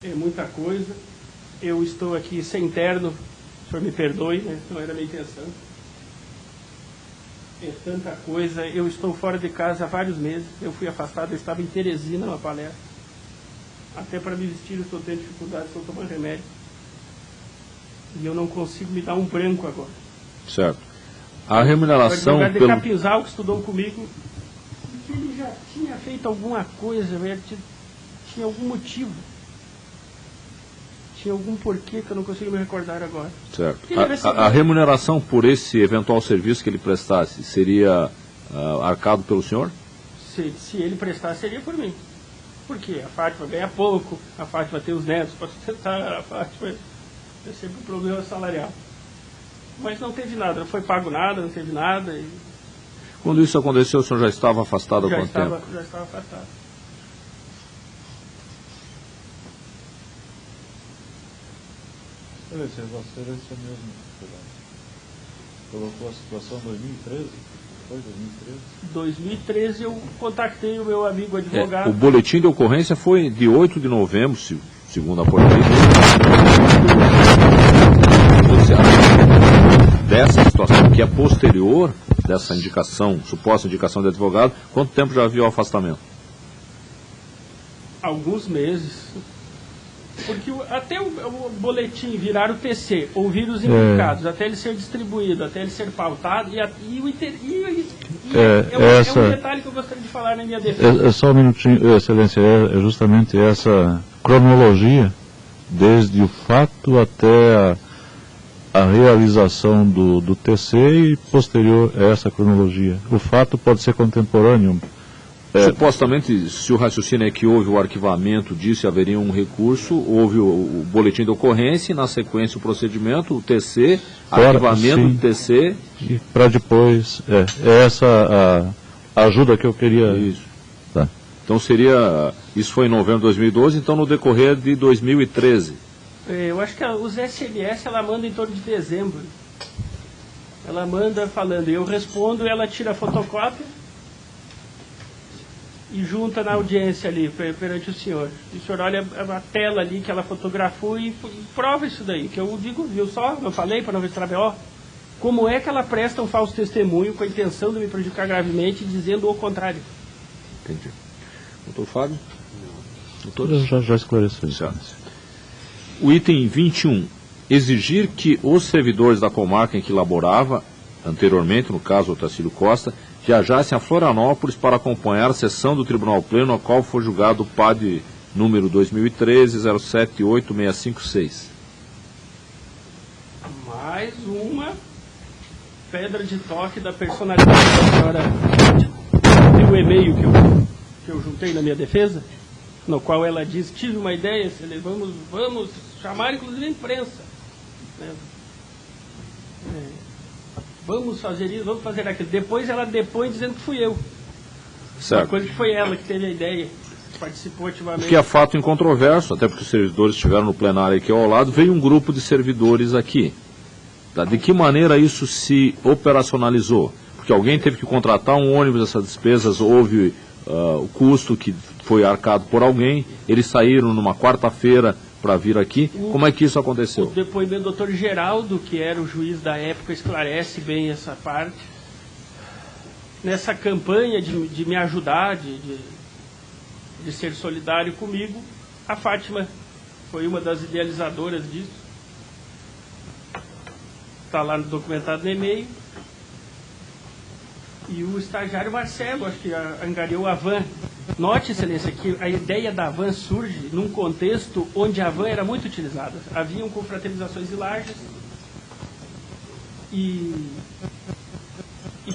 É muita coisa. Eu estou aqui sem terno, o senhor me perdoe, mas não era a minha intenção. É tanta coisa. Eu estou fora de casa há vários meses. Eu fui afastado, eu estava em Teresina, numa palestra. Até para me vestir eu estou tendo dificuldade, estou tomando remédio. E eu não consigo me dar um branco agora. Certo. A remuneração... O advogado de Capinzal, que estudou comigo, que ele já tinha feito alguma coisa, tinha algum motivo. Tinha algum porquê que eu não consigo me recordar agora. Certo. A remuneração por esse eventual serviço que ele prestasse seria arcado pelo senhor? Se ele prestasse, seria por mim. Por quê? A Fátima ganha pouco, a Fátima tem os netos para sustentar, a Fátima é sempre um problema salarial. Mas não teve nada, não foi pago nada, não teve nada. E... Quando isso aconteceu, o senhor já estava afastado há quanto tempo? Já estava afastado. Você mesmo colocou a situação em 2013? Foi 2013? 2013 eu contactei o meu amigo advogado. O boletim de ocorrência foi de 8 de novembro, segundo a portaria. Dessa situação que é posterior dessa indicação, suposta indicação de advogado, quanto tempo já havia o afastamento? Alguns meses. Porque até o boletim virar o TC, ouvir os implicados, até ele ser distribuído, até ele ser pautado, é um detalhe que eu gostaria de falar na minha defesa. Só um minutinho, Excelência, é justamente essa cronologia, desde o fato até a realização do TC e posterior a essa cronologia. O fato pode ser contemporâneo. Supostamente, se o raciocínio é que houve o arquivamento disso e haveria um recurso, houve o boletim de ocorrência, e na sequência o procedimento, o TC, arquivamento do TC. E para depois, essa a ajuda que eu queria... Isso. Tá. Então isso foi em novembro de 2012, então no decorrer de 2013. Eu acho que os SMS ela manda em torno de dezembro. Ela manda falando, eu respondo, ela tira a fotocópia e junta na audiência ali, perante o senhor. E o senhor olha a tela ali que ela fotografou e prova isso daí, que eu digo, eu falei para não ver se trabalhou, como é que ela presta um falso testemunho com a intenção de me prejudicar gravemente, dizendo o contrário. Entendi. Doutor Fábio? Doutor? Já esclareceu. O item 21. Exigir que os servidores da comarca em que laborava, anteriormente, no caso o Tacílio Costa, viajassem a Florianópolis para acompanhar a sessão do Tribunal Pleno, a qual foi julgado o PAD número 2013-078656. Mais uma pedra de toque da personalidade da senhora. Tem um e-mail que eu juntei na minha defesa, no qual ela diz, tive uma ideia, vamos chamar inclusive a imprensa. Vamos fazer isso, vamos fazer aquilo. Depois ela depõe dizendo que fui eu. Certo. Uma coisa que foi ela que teve a ideia, participou ativamente. Que é fato incontroverso, até porque os servidores chegaram no plenário aqui ao lado, veio um grupo de servidores aqui. Tá? De que maneira isso se operacionalizou? Porque alguém teve que contratar um ônibus, essas despesas, houve o custo que foi arcado por alguém, eles saíram numa quarta-feira para vir aqui. Como é que isso aconteceu? O depoimento do Dr. Geraldo, que era o juiz da época, esclarece bem essa parte. Nessa campanha de me ajudar, de ser solidário comigo, a Fátima foi uma das idealizadoras disso. Está lá no documentado no e-mail. E o estagiário Marcelo, acho que angariou a van. Note, Excelência, que a ideia da van surge num contexto onde a van era muito utilizada. Haviam confraternizações de lajes e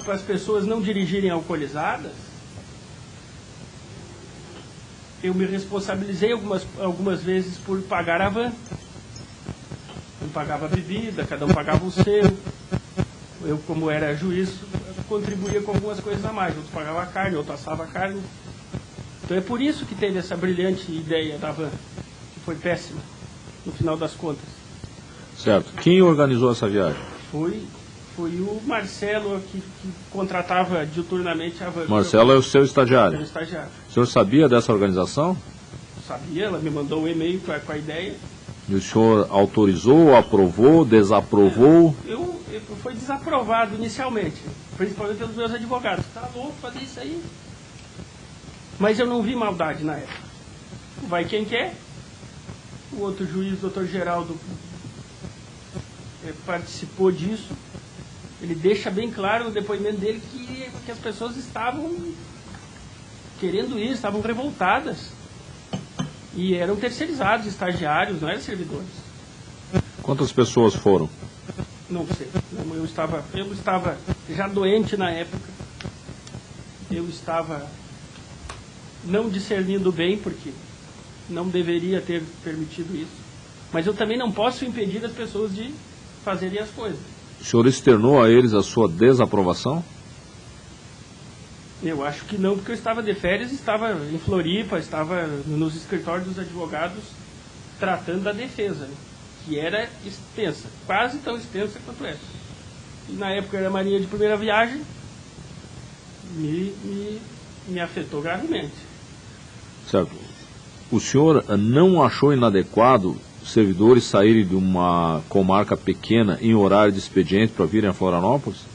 para as pessoas não dirigirem alcoolizadas, eu me responsabilizei algumas vezes por pagar a van. Um pagava a bebida, cada um pagava o seu. Eu, como era juiz, contribuía com algumas coisas a mais. Outros pagavam a carne, outros assavam a carne. Então é por isso que teve essa brilhante ideia da van, que foi péssima, no final das contas. Certo. Quem organizou essa viagem? Foi o Marcelo, que contratava diuturnamente a van. Marcelo é o seu estagiário? Meu estagiário. O senhor sabia dessa organização? sabia, ela me mandou um e-mail com a ideia. E o senhor autorizou, aprovou, desaprovou? Foi desaprovado inicialmente, principalmente pelos meus advogados. Tá louco fazer isso aí? Mas eu não vi maldade na época. Vai quem quer. O outro juiz, doutor Geraldo, participou disso. Ele deixa bem claro no depoimento dele que as pessoas estavam querendo ir, estavam revoltadas. E eram terceirizados, estagiários, não eram servidores. Quantas pessoas foram? Não sei. Eu estava já doente na época. Eu estava não discernindo bem, porque não deveria ter permitido isso. Mas eu também não posso impedir as pessoas de fazerem as coisas. O senhor externou a eles a sua desaprovação? Eu acho que não, porque eu estava de férias, estava em Floripa, estava nos escritórios dos advogados tratando da defesa, né, que era extensa, quase tão extensa quanto essa. E na época era Maria de primeira viagem, me afetou gravemente. Certo. O senhor não achou inadequado os servidores saírem de uma comarca pequena em horário de expediente para virem a Florianópolis?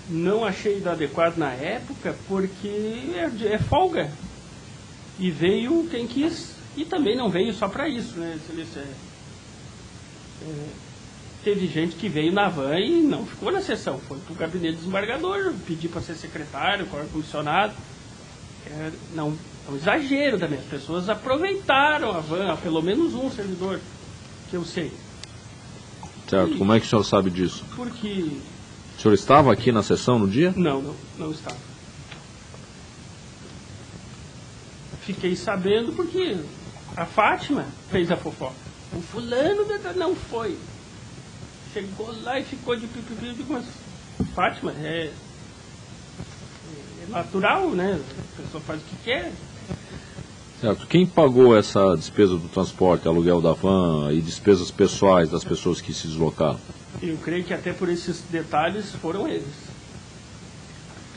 Não achei inadequado na época, porque é folga. E veio quem quis, e também não veio só para isso, né? Teve gente que veio na van e não ficou na sessão, foi para o gabinete do desembargador, pediu para ser secretário, comissionado. Não, é um exagero também, as pessoas aproveitaram a van, pelo menos um servidor, que eu sei. Certo, como é que o senhor sabe disso? Porque... O senhor estava aqui na sessão no dia? Não estava. Fiquei sabendo porque a Fátima fez a fofoca. O fulano não foi. Chegou lá e ficou de pipipi. Eu digo, mas Fátima, é natural, né? A pessoa faz o que quer. Certo. Quem pagou essa despesa do transporte, aluguel da van e despesas pessoais das pessoas que se deslocaram? Eu creio que até por esses detalhes foram eles.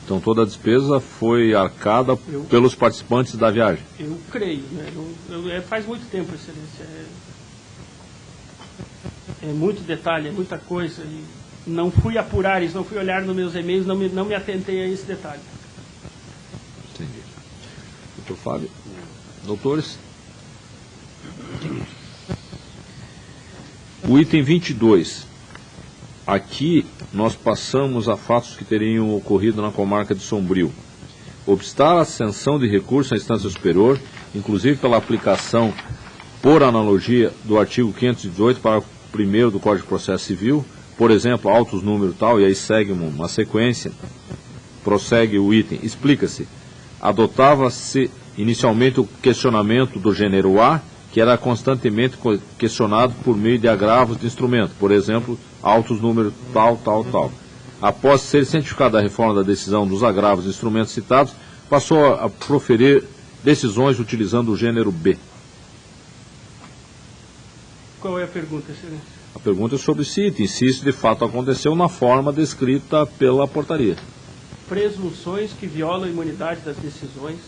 Então toda a despesa foi arcada pelos participantes da viagem? Eu creio, né? Faz muito tempo, Excelência. É muito detalhe, é muita coisa. E não fui apurar isso, não fui olhar nos meus e-mails, não me atentei a esse detalhe. Entendi. Doutor Fábio. Doutores? O item 22. Aqui nós passamos a fatos que teriam ocorrido na comarca de Sombrio. Obstar a ascensão de recurso à instância superior, inclusive pela aplicação, por analogia, do artigo 518, parágrafo 1º do Código de Processo Civil, por exemplo, autos número tal, e aí segue uma sequência, prossegue o item, explica-se, adotava-se inicialmente o questionamento do gênero A, que era constantemente questionado por meio de agravos de instrumento, por exemplo, autos número tal, tal, tal. Após ser cientificada a reforma da decisão dos agravos de instrumentos citados, passou a proferir decisões utilizando o gênero B. Qual é a pergunta, Excelência? A pergunta é sobre se isso de fato aconteceu na forma descrita pela portaria. Presunções que violam a imunidade das decisões.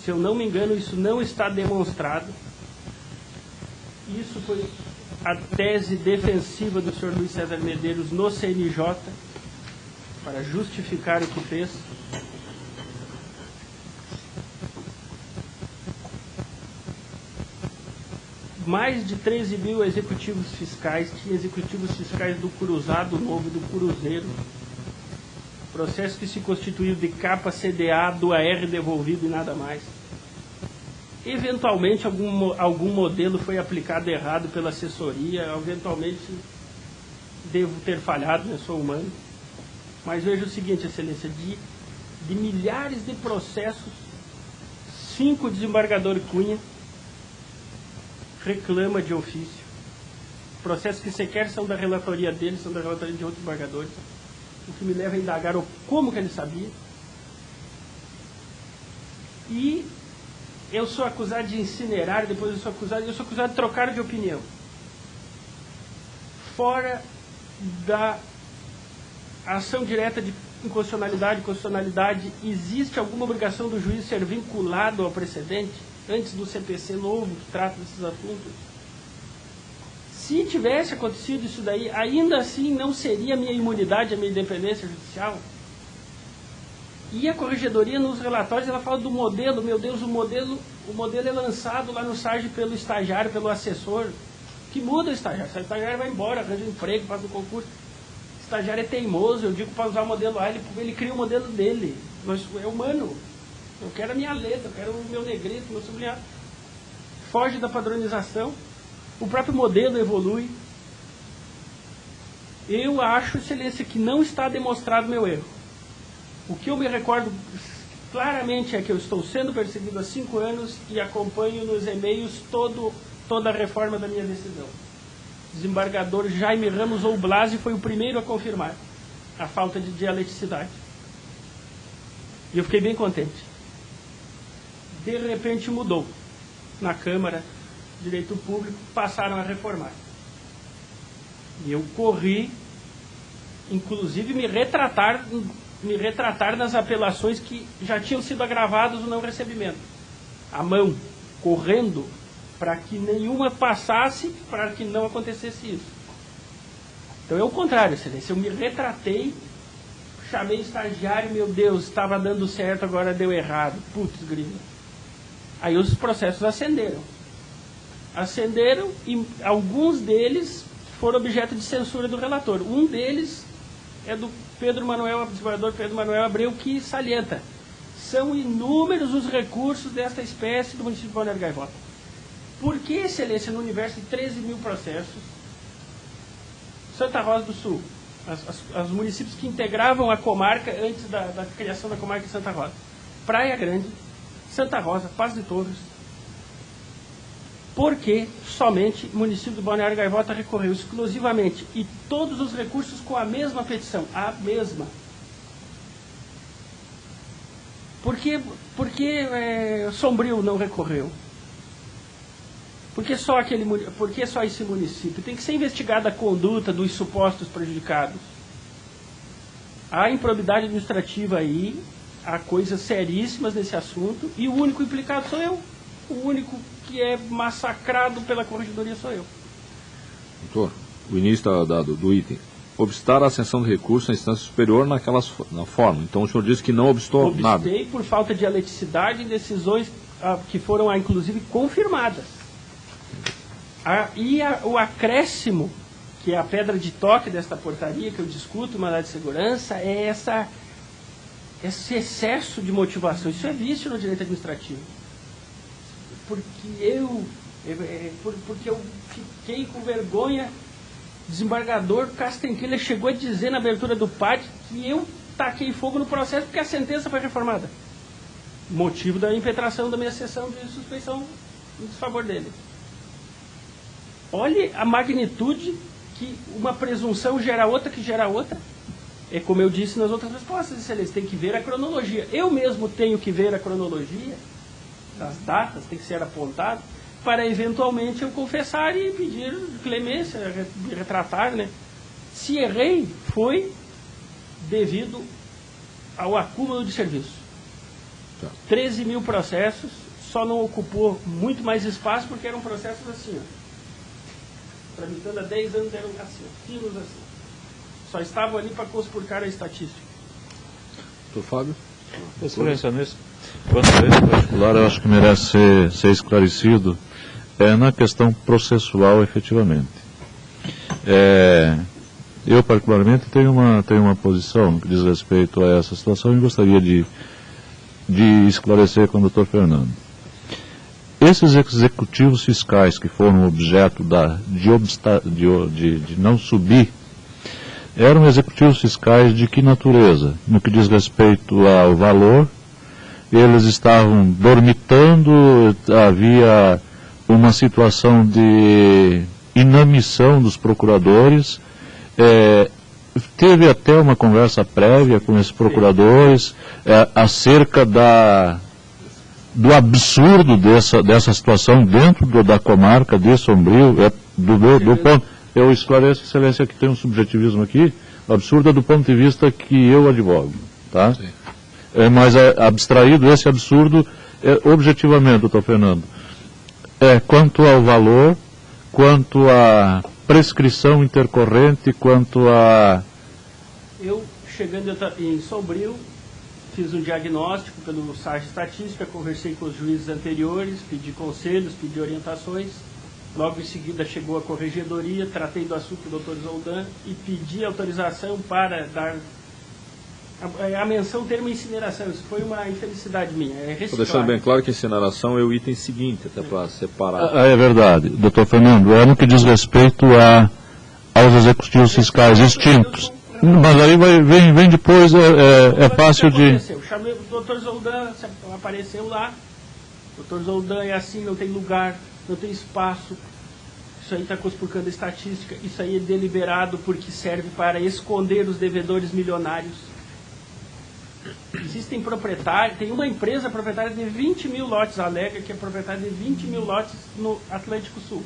Se eu não me engano, isso não está demonstrado. Isso foi a tese defensiva do senhor Luiz César Medeiros no CNJ, para justificar o que fez. Mais de 13 mil executivos fiscais, tinha executivos fiscais do Cruzado Novo e do Cruzeiro. Processo que se constituiu de capa CDA, do AR devolvido e nada mais. Eventualmente algum modelo foi aplicado errado pela assessoria, eventualmente devo ter falhado, né? Sou humano. Mas veja o seguinte, Excelência, de milhares de processos, 5 desembargador Cunha reclama de ofício. Processos que sequer são da relatoria dele, são da relatoria de outros embargadores. O que me leva a indagar como que ele sabia. E eu sou acusado de incinerar, depois eu sou acusado de trocar de opinião. Fora da ação direta de inconstitucionalidade, constitucionalidade, existe alguma obrigação do juiz ser vinculado ao precedente? antes do CPC novo, que trata desses assuntos. Se tivesse acontecido isso daí, ainda assim não seria a minha imunidade, a minha independência judicial? E a corregedoria, nos relatórios, ela fala do modelo. Meu Deus, o modelo é lançado lá no SARG pelo estagiário, pelo assessor. Que muda o estagiário. O estagiário vai embora, arranja um emprego, faz um concurso. O estagiário é teimoso, eu digo para usar o modelo A, ele cria o modelo dele. É humano. Eu quero a minha letra, eu quero o meu negrito, o meu sublinhado. Foge da padronização. O próprio modelo evolui. Eu acho, Excelência, que não está demonstrado meu erro. O que eu me recordo claramente é que eu estou sendo perseguido há 5 anos e acompanho nos e-mails toda a reforma da minha decisão. O desembargador Jaime Ramos Oblasi foi o primeiro a confirmar a falta de dialeticidade. E eu fiquei bem contente. De repente mudou. Na Câmara, Direito Público, passaram a reformar. E eu corri, inclusive me retratar nas apelações que já tinham sido agravadas o não recebimento. À mão, correndo, para que nenhuma passasse, para que não acontecesse isso. Então é o contrário, Excelência. Eu me retratei, chamei estagiário, meu Deus, estava dando certo, agora deu errado. Putz, grilo. Aí os processos acenderam. E alguns deles foram objeto de censura do relator. Um deles é do desembargador Pedro Manuel Abreu, que salienta: são inúmeros os recursos desta espécie do município de Balneário Gaivota. Por que, Excelência, no universo de 13 mil processos, Santa Rosa do Sul, os municípios que integravam a comarca antes da criação da comarca de Santa Rosa, Praia Grande, Santa Rosa, Paz de Torres, por que somente o município de Balneário Gaivota recorreu exclusivamente e todos os recursos com a mesma petição, a mesma? Por que Sombrio não recorreu? Por que só esse município? Tem que ser investigada a conduta dos supostos prejudicados. Há improbidade administrativa aí, há coisas seríssimas nesse assunto, e o único implicado sou eu. O único que é massacrado pela corregedoria sou eu. Doutor, o início do item. Obstar a ascensão de recursos na instância superior na forma. Então o senhor disse que não obstou nada. Obstei por falta de dialeticidade em decisões que foram, inclusive, confirmadas. O acréscimo, que é a pedra de toque desta portaria que eu discuto, o mandado de segurança, é esse excesso de motivação. Isso é vício no direito administrativo. Porque eu fiquei com vergonha. O desembargador Castenquilha chegou a dizer na abertura do PAD que eu taquei fogo no processo porque a sentença foi reformada. Motivo da impetração da minha sessão de suspeição em desfavor dele. Olhe a magnitude que uma presunção gera outra que gera outra. É como eu disse nas outras respostas, Excelência, tem que ver a cronologia. Eu mesmo tenho que ver a cronologia das datas, tem que ser apontado, para eventualmente eu confessar e pedir clemência, me retratar, né? Se errei, foi devido ao acúmulo de serviço. 13 mil processos, só não ocupou muito mais espaço porque eram processos assim, ó. Tramitando há 10 anos eram assim, finos assim. Só estavam ali para conspurcar a estatística. Doutor Fábio? Excelência, nesse particular, eu acho que merece ser esclarecido na questão processual, efetivamente. Eu, particularmente, tenho uma posição que diz respeito a essa situação e gostaria de esclarecer com o doutor Fernando. Esses executivos fiscais que foram objeto de não subir, eram executivos fiscais de que natureza? No que diz respeito ao valor, eles estavam dormitando, havia uma situação de inamissão dos procuradores, teve até uma conversa prévia com esses procuradores acerca do absurdo dessa situação dentro da comarca de Sombrio, do ponto, eu esclareço, Excelência, que tem um subjetivismo aqui, absurdo do ponto de vista que eu advogo, tá? Mas abstraído esse absurdo, objetivamente, doutor Fernando, quanto ao valor, quanto à prescrição intercorrente, quanto a... Eu, chegando em Sombrio, fiz um diagnóstico pelo site Estatística, conversei com os juízes anteriores, pedi conselhos, pedi orientações. Logo em seguida chegou a corregedoria, tratei do assunto com o Dr. Zoldan e pedi autorização para dar a menção termo incineração. Isso foi uma infelicidade minha. Estou deixando bem claro que incineração é o item seguinte, até para separar. É verdade, doutor Fernando, no que diz respeito aos executivos fiscais extintos. Mas aí vem depois, é fácil de... Eu chamei o Dr. Zoldan, apareceu lá. O Dr. Zoldan é assim, não tem lugar, não tem espaço. Isso aí está conspurcando a estatística. Isso aí é deliberado porque serve para esconder os devedores milionários. Existem proprietários, tem uma empresa proprietária de 20 mil lotes, alega que é proprietária de 20 mil lotes no Atlântico Sul.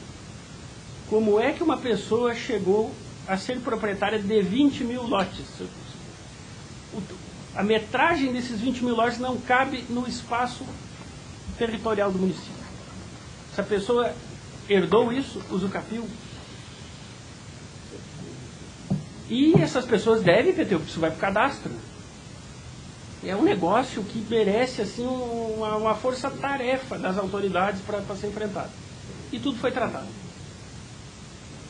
Como é que uma pessoa chegou a ser proprietária de 20 mil lotes? A metragem desses 20 mil lotes não cabe no espaço territorial do município. Se a pessoa herdou isso, usucapiu. E essas pessoas devem ter, porque isso vai para o cadastro. É um negócio que merece assim, uma força-tarefa das autoridades para ser enfrentado. E tudo foi tratado.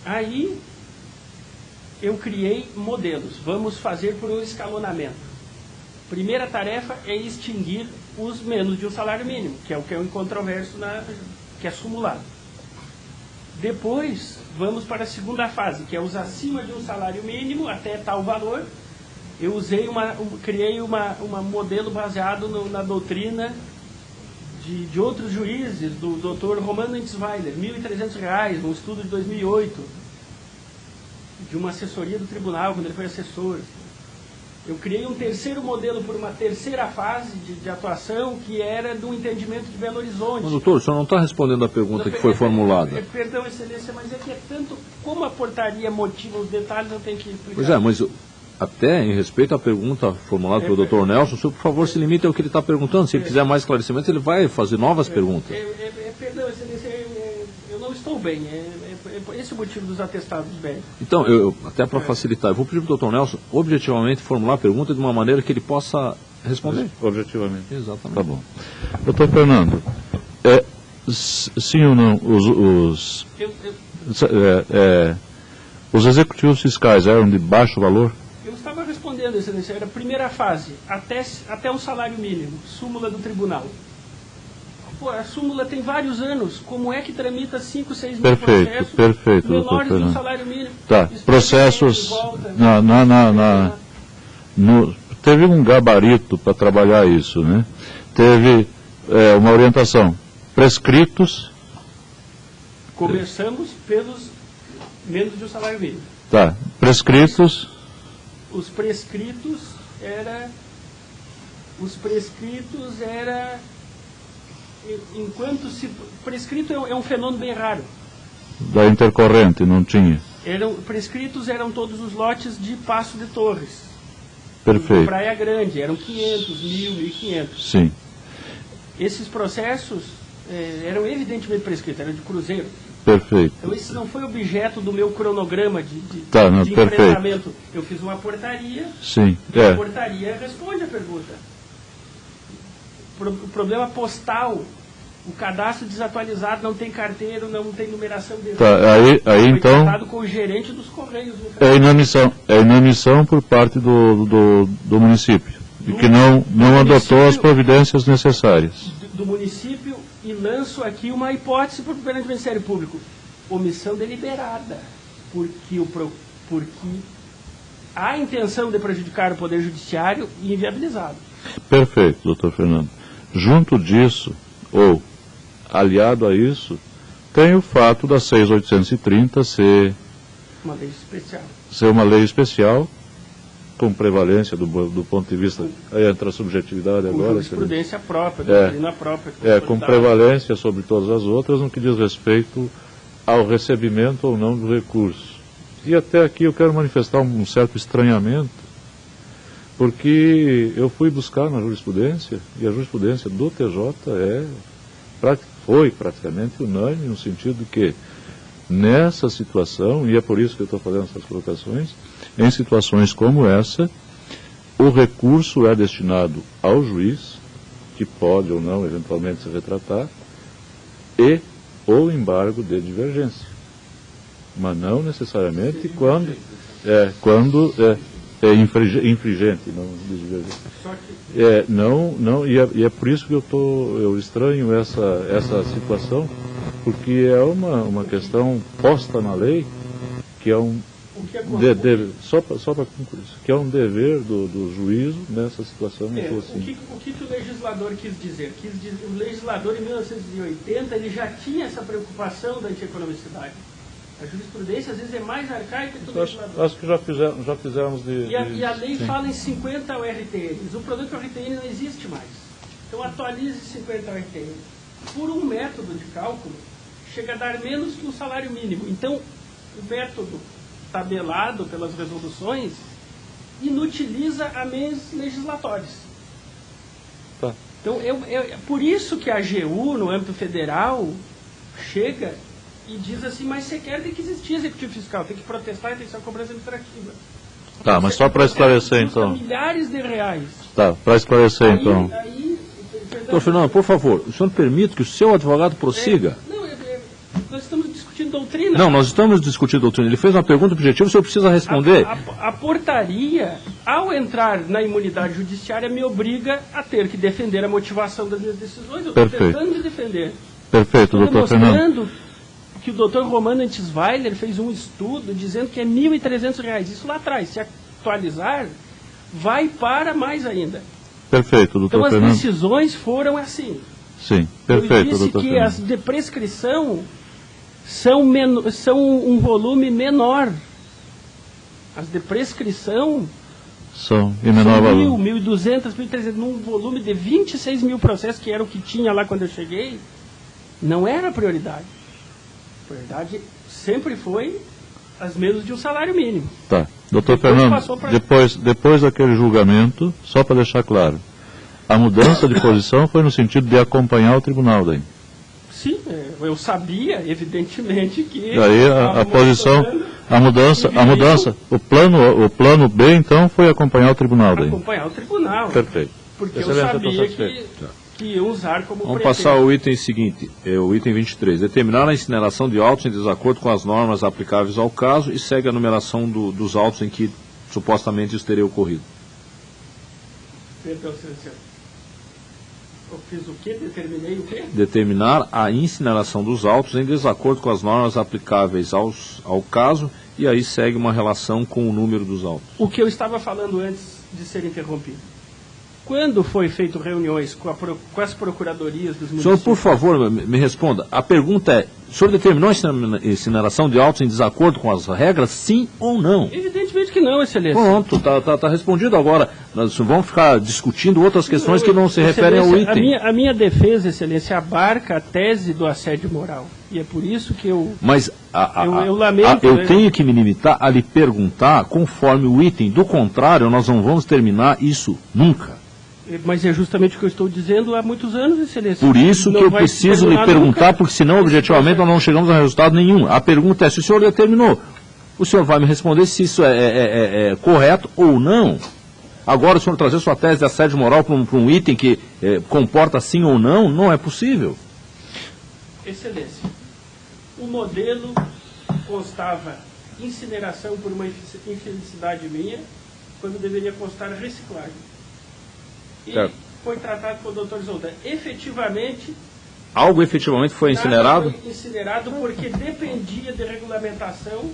Aí, eu criei modelos. Vamos fazer por um escalonamento. Primeira tarefa é extinguir os menos de um salário mínimo, que é o que é um incontroverso, que é simulado. Depois, vamos para a segunda fase, que é os acima de um salário mínimo até tal valor. Eu criei um modelo baseado na doutrina de outros juízes, do Dr. Romano Entzweiler, R$ 1.300, um estudo de 2008, de uma assessoria do tribunal, quando ele foi assessor. Eu criei um terceiro modelo por uma terceira fase de atuação, que era do entendimento de Belo Horizonte. Mas, doutor, o senhor não está respondendo a pergunta que foi formulada. Perdão, excelência, mas é que é tanto... Como a portaria motiva os detalhes, eu tenho que explicar. Pois é, mas até em respeito à pergunta formulada pelo doutor Nelson, o senhor, por favor, se limite ao que ele está perguntando. Se ele quiser mais esclarecimentos, ele vai fazer novas perguntas. Perdão, excelência, eu não estou bem. Esse é o motivo dos atestados médicos. Então, até para facilitar, eu vou pedir para o doutor Nelson, objetivamente, formular a pergunta de uma maneira que ele possa responder. Objetivamente. Exatamente. Tá bom. Doutor Fernando, sim ou não, os executivos fiscais eram de baixo valor? Eu estava respondendo, excelência, era a primeira fase, até o salário mínimo, súmula do tribunal. Pô, a súmula tem vários anos, como é que tramita 5, 6 mil processos perfeito, menores doutor do salário mínimo? Tá, processos, teve um gabarito para trabalhar isso, né? Teve uma orientação, prescritos... Começamos pelos menos de um salário mínimo. Tá, prescritos... Os prescritos era... Enquanto se... Prescrito é um fenômeno bem raro. Da intercorrente, não tinha. Prescritos eram todos os lotes de Passo de Torres. Perfeito. Praia Grande, eram 500, 1.000, 1.500. Sim. Esses processos eram evidentemente prescritos, eram de cruzeiro. Perfeito. Então esse não foi objeto do meu cronograma de perfeito. enfrentamento. Eu fiz uma portaria. Sim. A portaria responde a pergunta. O problema postal, o cadastro desatualizado, não tem carteiro, não tem numeração de... Aí então... tratado com o gerente dos Correios. É inanição por parte do município, e que não adotou as providências necessárias. Do município, e lanço aqui uma hipótese para o perante o Ministério Público. Omissão deliberada, porque há a intenção de prejudicar o Poder Judiciário e inviabilizado. Perfeito, doutor Fernando. Junto disso, ou aliado a isso, tem o fato da 6.830 ser uma lei especial, com prevalência do ponto de vista, aí entra a subjetividade agora. Com jurisprudência própria, doutrina própria. Com prevalência sobre todas as outras, no que diz respeito ao recebimento ou não do recurso. E até aqui eu quero manifestar um certo estranhamento, Porque eu fui buscar na jurisprudência, e a jurisprudência do TJ foi praticamente unânime, no sentido que, nessa situação, e é por isso que eu estou fazendo essas colocações, em situações como essa, o recurso é destinado ao juiz, que pode ou não eventualmente se retratar, e o embargo de divergência. Mas não necessariamente quando é infringente, não de divergência. E é por isso que eu estranho essa situação, porque é uma questão posta na lei, que é um só para concluir isso, que é um dever do juízo nessa situação. Assim. O que o legislador quis dizer? O legislador, em 1980, ele já tinha essa preocupação da antieconomicidade. A jurisprudência, às vezes, é mais arcaica que o legislador. Acho que já fizemos E a lei fala em 50 URTNs. O problema é que o RTN não existe mais. Então, atualize 50 URTNs. Por um método de cálculo, chega a dar menos que um salário mínimo. Então, o método tabelado pelas resoluções inutiliza a meios legislatórios. Tá. Então, por isso que a AGU, no âmbito federal, chega e diz assim, mas você quer que existir executivo fiscal, tem que protestar e tem que ser uma cobrança administrativa. Tá, mas só para esclarecer então. Milhares de reais. Tá, para esclarecer então. Doutor Fernando, por favor, o senhor permite que o seu advogado prossiga? Nós estamos discutindo doutrina. Não, nós estamos discutindo doutrina. Ele fez uma pergunta objetiva, o senhor precisa responder. A portaria, ao entrar na imunidade judiciária, me obriga a ter que defender a motivação das minhas decisões. Eu estou tentando me defender. Perfeito, doutor Fernando. Mostrando que o doutor Romano Antisweiler fez um estudo dizendo que é R$ 1.300. Isso lá atrás, se atualizar, vai para mais ainda. Perfeito, doutor Fernando. Fernando. As decisões foram assim. Sim, perfeito, eu disse doutor que Fernando. as de prescrição são um volume menor. As de prescrição são em menor valor. 1.200, 1.300, num volume de 26 mil processos, que era o que tinha lá quando eu cheguei, não era a prioridade. A prioridade sempre foi as mesmas de um salário mínimo. Tá. Doutor Fernando, depois daquele julgamento, só para deixar claro, a mudança de posição foi no sentido de acompanhar o tribunal daí. Sim, eu sabia, evidentemente, que... Daí a posição, a mudança, o plano B, então, foi acompanhar o tribunal daí. Acompanhar o tribunal. Perfeito. Porque eu sabia que ia usar como Vamos passar ao item seguinte, o item 23. Determinar a incineração de autos em desacordo com as normas aplicáveis ao caso e segue a numeração dos autos em que supostamente isso teria ocorrido. Perdão, senhor. Eu fiz o quê? Determinei o quê? Determinar a incineração dos autos em desacordo com as normas aplicáveis ao caso e aí segue uma relação com o número dos autos. O que eu estava falando antes de ser interrompido. Quando foi feito reuniões com as procuradorias dos municípios... Senhor, por favor, me responda. A pergunta é, o senhor determinou a incineração de autos em desacordo com as regras, sim ou não? Evidentemente que não, excelência. Pronto, tá respondido agora. Nós vamos ficar discutindo outras questões que não se referem ao item. A minha defesa, excelência, abarca a tese do assédio moral. E é por isso que eu... Mas eu lamento... eu tenho que me limitar a lhe perguntar conforme o item. Do contrário, nós não vamos terminar isso nunca. Mas é justamente o que eu estou dizendo há muitos anos, excelência. Por isso que eu preciso lhe perguntar, porque senão, objetivamente, nós não chegamos a resultado nenhum. A pergunta é se o senhor determinou. O senhor vai me responder se isso é correto ou não. Agora, o senhor trazer sua tese de assédio moral para um item que comporta sim ou não, não é possível. Excelência, o modelo constava incineração por uma infelicidade minha, quando deveria constar reciclagem. E foi tratado pelo doutor Zoldan. Efetivamente... Algo efetivamente foi incinerado? Foi incinerado porque dependia de regulamentação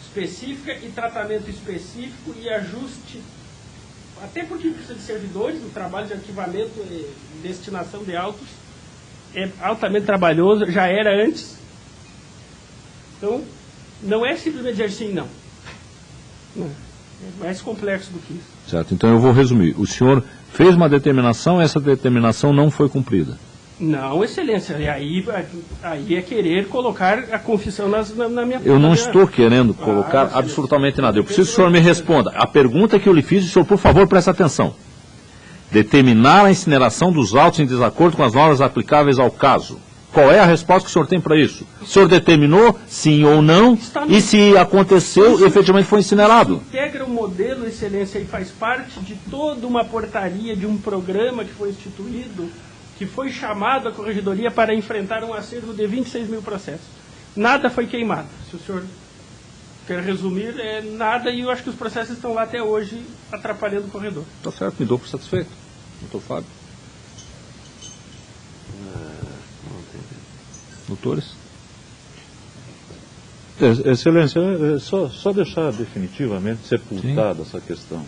específica e tratamento específico e ajuste, até porque precisa de servidores, o trabalho de arquivamento e destinação de autos é altamente trabalhoso, já era antes. Então, não é simplesmente dizer sim, não. É mais complexo do que isso. Certo, então eu vou resumir. O senhor fez uma determinação e essa determinação não foi cumprida. Não, excelência, e aí é querer colocar a confissão na minha... Eu não estou querendo colocar absolutamente nada. Eu preciso que o senhor me responda. A pergunta que eu lhe fiz, o senhor, por favor, preste atenção. Determinar a incineração dos autos em desacordo com as normas aplicáveis ao caso. Qual é a resposta que o senhor tem para isso? O senhor determinou, sim ou não, e se aconteceu, efetivamente foi incinerado. Integra o modelo, excelência, e faz parte de toda uma portaria, de um programa que foi instituído, que foi chamado a corregedoria para enfrentar um acervo de 26 mil processos. Nada foi queimado. Se o senhor quer resumir, nada, e eu acho que os processos estão lá até hoje, atrapalhando o corredor. Está certo, me dou por satisfeito. Doutor Fábio. Doutores? Excelência, só deixar definitivamente sepultada essa questão.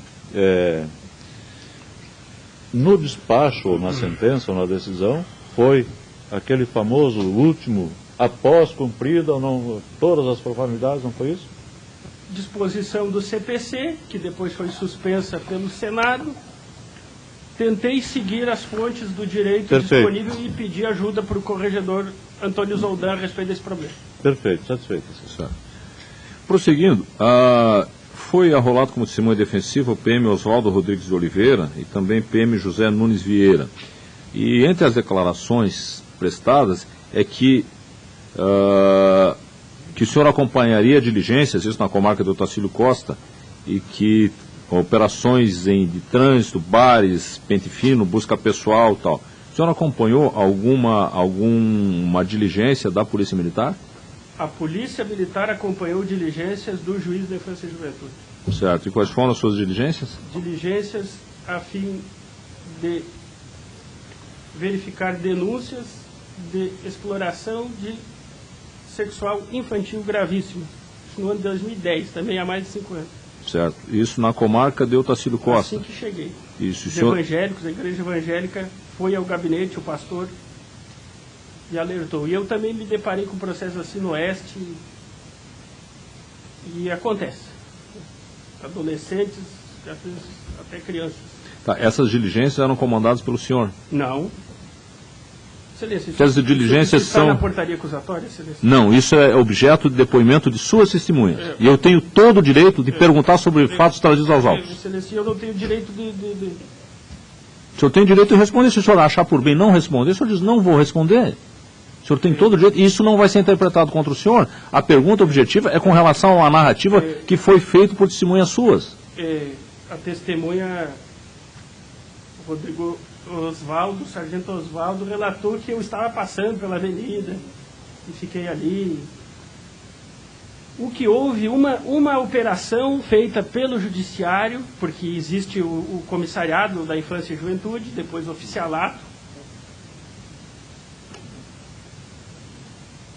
No despacho, ou na sentença, ou na decisão, foi aquele famoso último, após cumprida ou não, todas as conformidades, não foi isso? Disposição do CPC, que depois foi suspensa pelo Senado. Tentei seguir as fontes do direito disponível e pedir ajuda para o corregedor Antônio Zoldan a respeito desse problema. Perfeito, satisfeito. Prosseguindo, foi arrolado como testemunha defensiva o PM Oswaldo Rodrigues de Oliveira e também PM José Nunes Vieira. E entre as declarações prestadas é que o senhor acompanharia diligências, isso na comarca do Otacílio Costa, e que operações de trânsito, bares, pente fino, busca pessoal e tal. O senhor acompanhou alguma diligência da Polícia Militar? A Polícia Militar acompanhou diligências do Juiz da Infância e Juventude. Certo. E quais foram as suas diligências? Diligências a fim de verificar denúncias de exploração de sexual infantil gravíssimo. Isso no ano de 2010, também há mais de 5 anos. Certo. Isso na comarca de Otacílio Costa. Assim que cheguei. Isso, Os evangélicos, a igreja evangélica foi ao gabinete, o pastor, e alertou. E eu também me deparei com um processo assim no Oeste, e acontece. Adolescentes, às vezes até crianças. Tá, essas diligências eram comandadas pelo senhor? Não. Excelência, essas diligências são... na portaria acusatória, excelência? Não, isso é objeto de depoimento de suas testemunhas. E eu tenho todo o direito de perguntar sobre fatos trazidos aos autos. Excelência, eu não tenho direito de... O senhor tem direito de responder. Se o senhor achar por bem não responder, o senhor diz, não vou responder. O senhor tem todo o direito, e isso não vai ser interpretado contra o senhor. A pergunta objetiva é com relação à narrativa que foi feita por testemunhas suas. A testemunha Rodrigo Oswaldo, sargento Oswaldo, relatou que eu estava passando pela avenida e fiquei ali. O que houve, uma operação feita pelo judiciário, porque existe o comissariado da Infância e Juventude, depois o oficialato,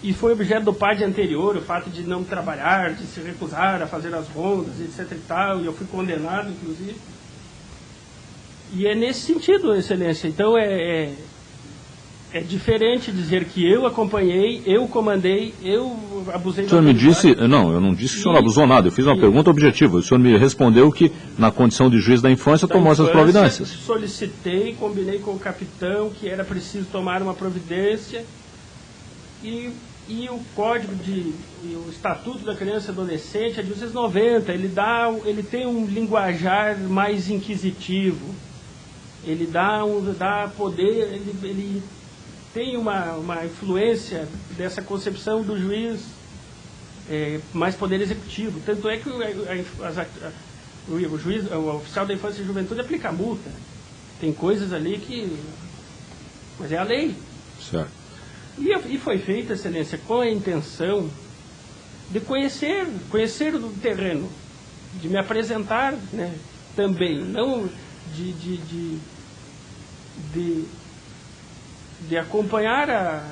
e foi objeto do PAD anterior, o fato de não trabalhar, de se recusar a fazer as rondas, etc e tal, e eu fui condenado, inclusive. E é nesse sentido, excelência. Então é diferente dizer que eu acompanhei, eu comandei, eu abusei da... O senhor me disse... Não, eu não disse que o senhor abusou nada. Eu fiz uma pergunta objetiva. O senhor me respondeu que, na condição de juiz da infância, tomou essas providências. Solicitei, combinei com o capitão que era preciso tomar uma providência e o Código o Estatuto da Criança e Adolescente é de 1990. Ele tem um linguajar mais inquisitivo. Ele dá poder, ele tem uma influência dessa concepção do juiz mais poder executivo. Tanto é que o oficial da Infância e Juventude aplica multa. Tem coisas ali que... Mas é a lei. Certo. E foi feita, excelência, com a intenção de conhecer o terreno, de me apresentar, né, também, não de acompanhar,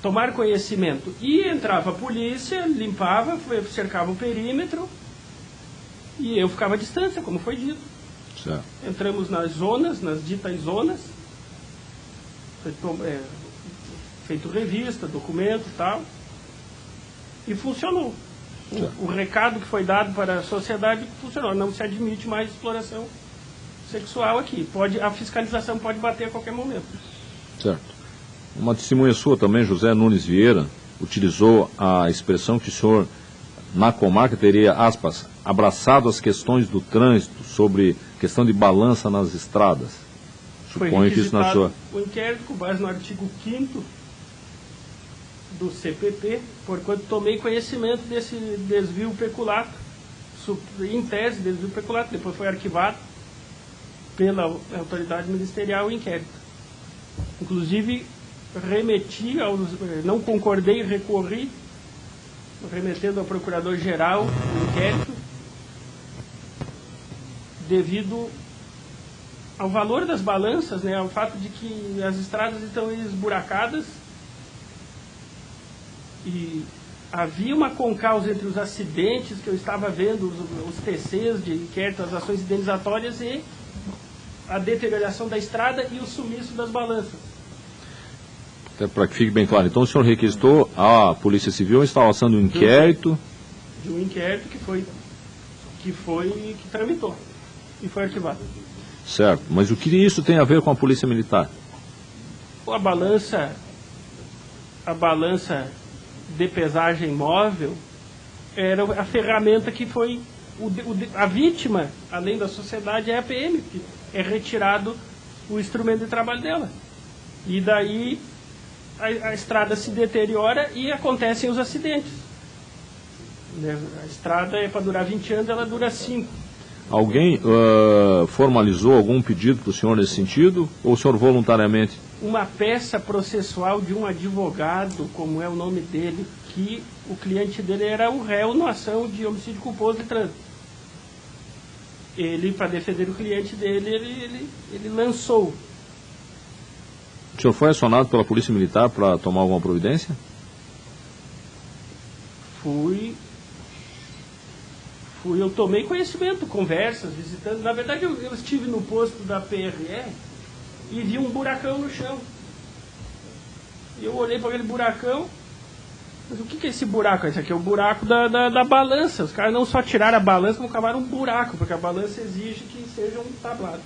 tomar conhecimento. E entrava a polícia, limpava, cercava o perímetro, e eu ficava à distância, como foi dito. Certo. Entramos nas zonas, nas ditas zonas, feito revista, documento e tal, e funcionou. O recado que foi dado para a sociedade funcionou. Não se admite mais exploração sexual aqui. A fiscalização pode bater a qualquer momento. Certo. Uma testemunha sua também, José Nunes Vieira, utilizou a expressão que o senhor, na comarca, teria, aspas, abraçado as questões do trânsito sobre questão de balança nas estradas. Suponho que isso na sua... o inquérito com base no artigo 5º do CPP, porquanto tomei conhecimento desse desvio peculato, em tese, desvio peculato, depois foi arquivado pela autoridade ministerial o inquérito. Inclusive, não concordei, recorri, remetendo ao procurador-geral o inquérito, devido ao valor das balanças, né, ao fato de que as estradas estão esburacadas e havia uma concausa entre os acidentes que eu estava vendo, os TCs de inquérito, as ações indenizatórias e a deterioração da estrada e o sumiço das balanças. Até para que fique bem claro, então o senhor requisitou à Polícia Civil a instalação de um inquérito? De um inquérito que tramitou e foi arquivado. Certo, mas o que isso tem a ver com a Polícia Militar? A balança de pesagem móvel era a ferramenta que foi... a vítima, além da sociedade, é a PM, que é retirado o instrumento de trabalho dela. E daí a estrada se deteriora e acontecem os acidentes. A estrada é para durar 20 anos, ela dura 5. Alguém formalizou algum pedido para o senhor nesse sentido? Ou o senhor voluntariamente? Uma peça processual de um advogado, como é o nome dele, que o cliente dele era o réu na ação de homicídio culposo de trânsito. Ele, para defender o cliente dele, ele lançou. O senhor foi acionado pela Polícia Militar para tomar alguma providência? Eu tomei conhecimento, conversas, visitando. Na verdade, eu estive no posto da PRE e vi um buracão no chão. E eu olhei para aquele buracão, mas o que é esse buraco? Esse aqui é o buraco da balança. Os caras não só tiraram a balança, como cavaram um buraco, porque a balança exige que seja um tablado.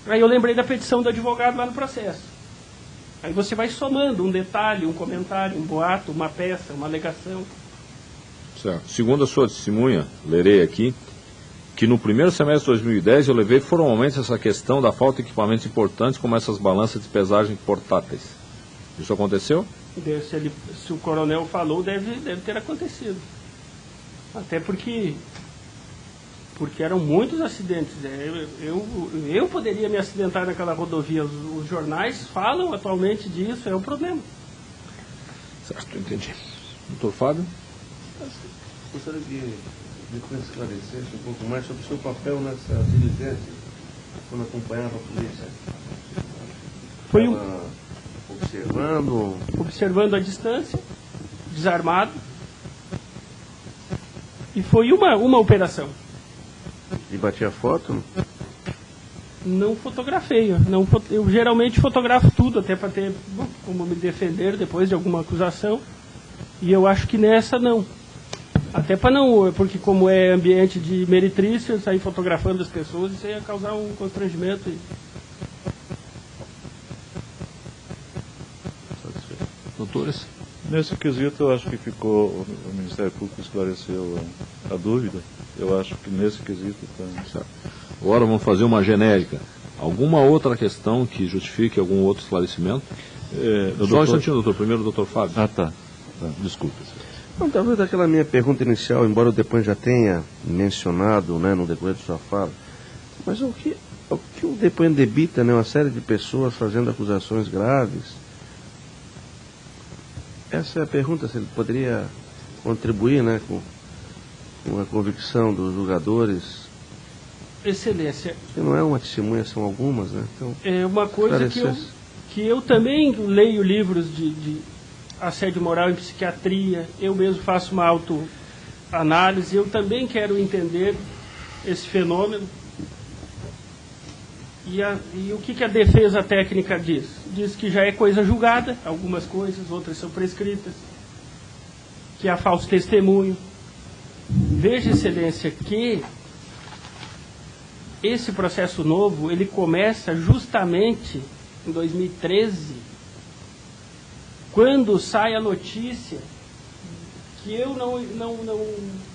Aí eu lembrei da petição do advogado lá no processo. Aí você vai somando um detalhe, um comentário, um boato, uma peça, uma alegação. Certo. Segundo a sua testemunha, lerei aqui, que no primeiro semestre de 2010 eu levei formalmente essa questão da falta de equipamentos importantes como essas balanças de pesagem portáteis. Isso aconteceu? Se o coronel falou, deve ter acontecido. Até porque eram muitos acidentes. Eu poderia me acidentar naquela rodovia. Os jornais falam atualmente disso, é um problema. Certo, entendi. Doutor Fábio? Gostaria de depois esclarecesse um pouco mais sobre o seu papel nessa diligência, quando acompanhava a polícia. Foi observando a distância, desarmado, e foi uma operação. E batia foto? Não fotografei. Eu geralmente fotografo tudo, até para ter como me defender depois de alguma acusação. E eu acho que nessa não. Até para não, porque como é ambiente de meretrícia, eu sair fotografando as pessoas, isso ia causar um constrangimento. Doutores? Nesse quesito, eu acho que o Ministério Público esclareceu a dúvida. Eu acho que nesse quesito está... Certo. Agora vamos fazer uma genérica. Alguma outra questão que justifique algum outro esclarecimento? Só um instantinho, doutor. Primeiro o doutor Fábio. Ah, tá. Desculpa. Não, talvez daquela minha pergunta inicial, embora eu depois já tenha mencionado, né, no decorrer de sua fala, mas o que o depoente debita, né, uma série de pessoas fazendo acusações graves? Essa é a pergunta, se ele poderia contribuir, né, com a convicção dos julgadores. Excelência. Que não é uma testemunha, são algumas, né? Então, é uma coisa que eu também leio livros de assédio moral em psiquiatria, eu mesmo faço uma autoanálise, eu também quero entender esse fenômeno. E o que a defesa técnica diz? Diz que já é coisa julgada, algumas coisas, outras são prescritas, que há falso testemunho. Veja, excelência, que esse processo novo, ele começa justamente em 2013, quando sai a notícia que eu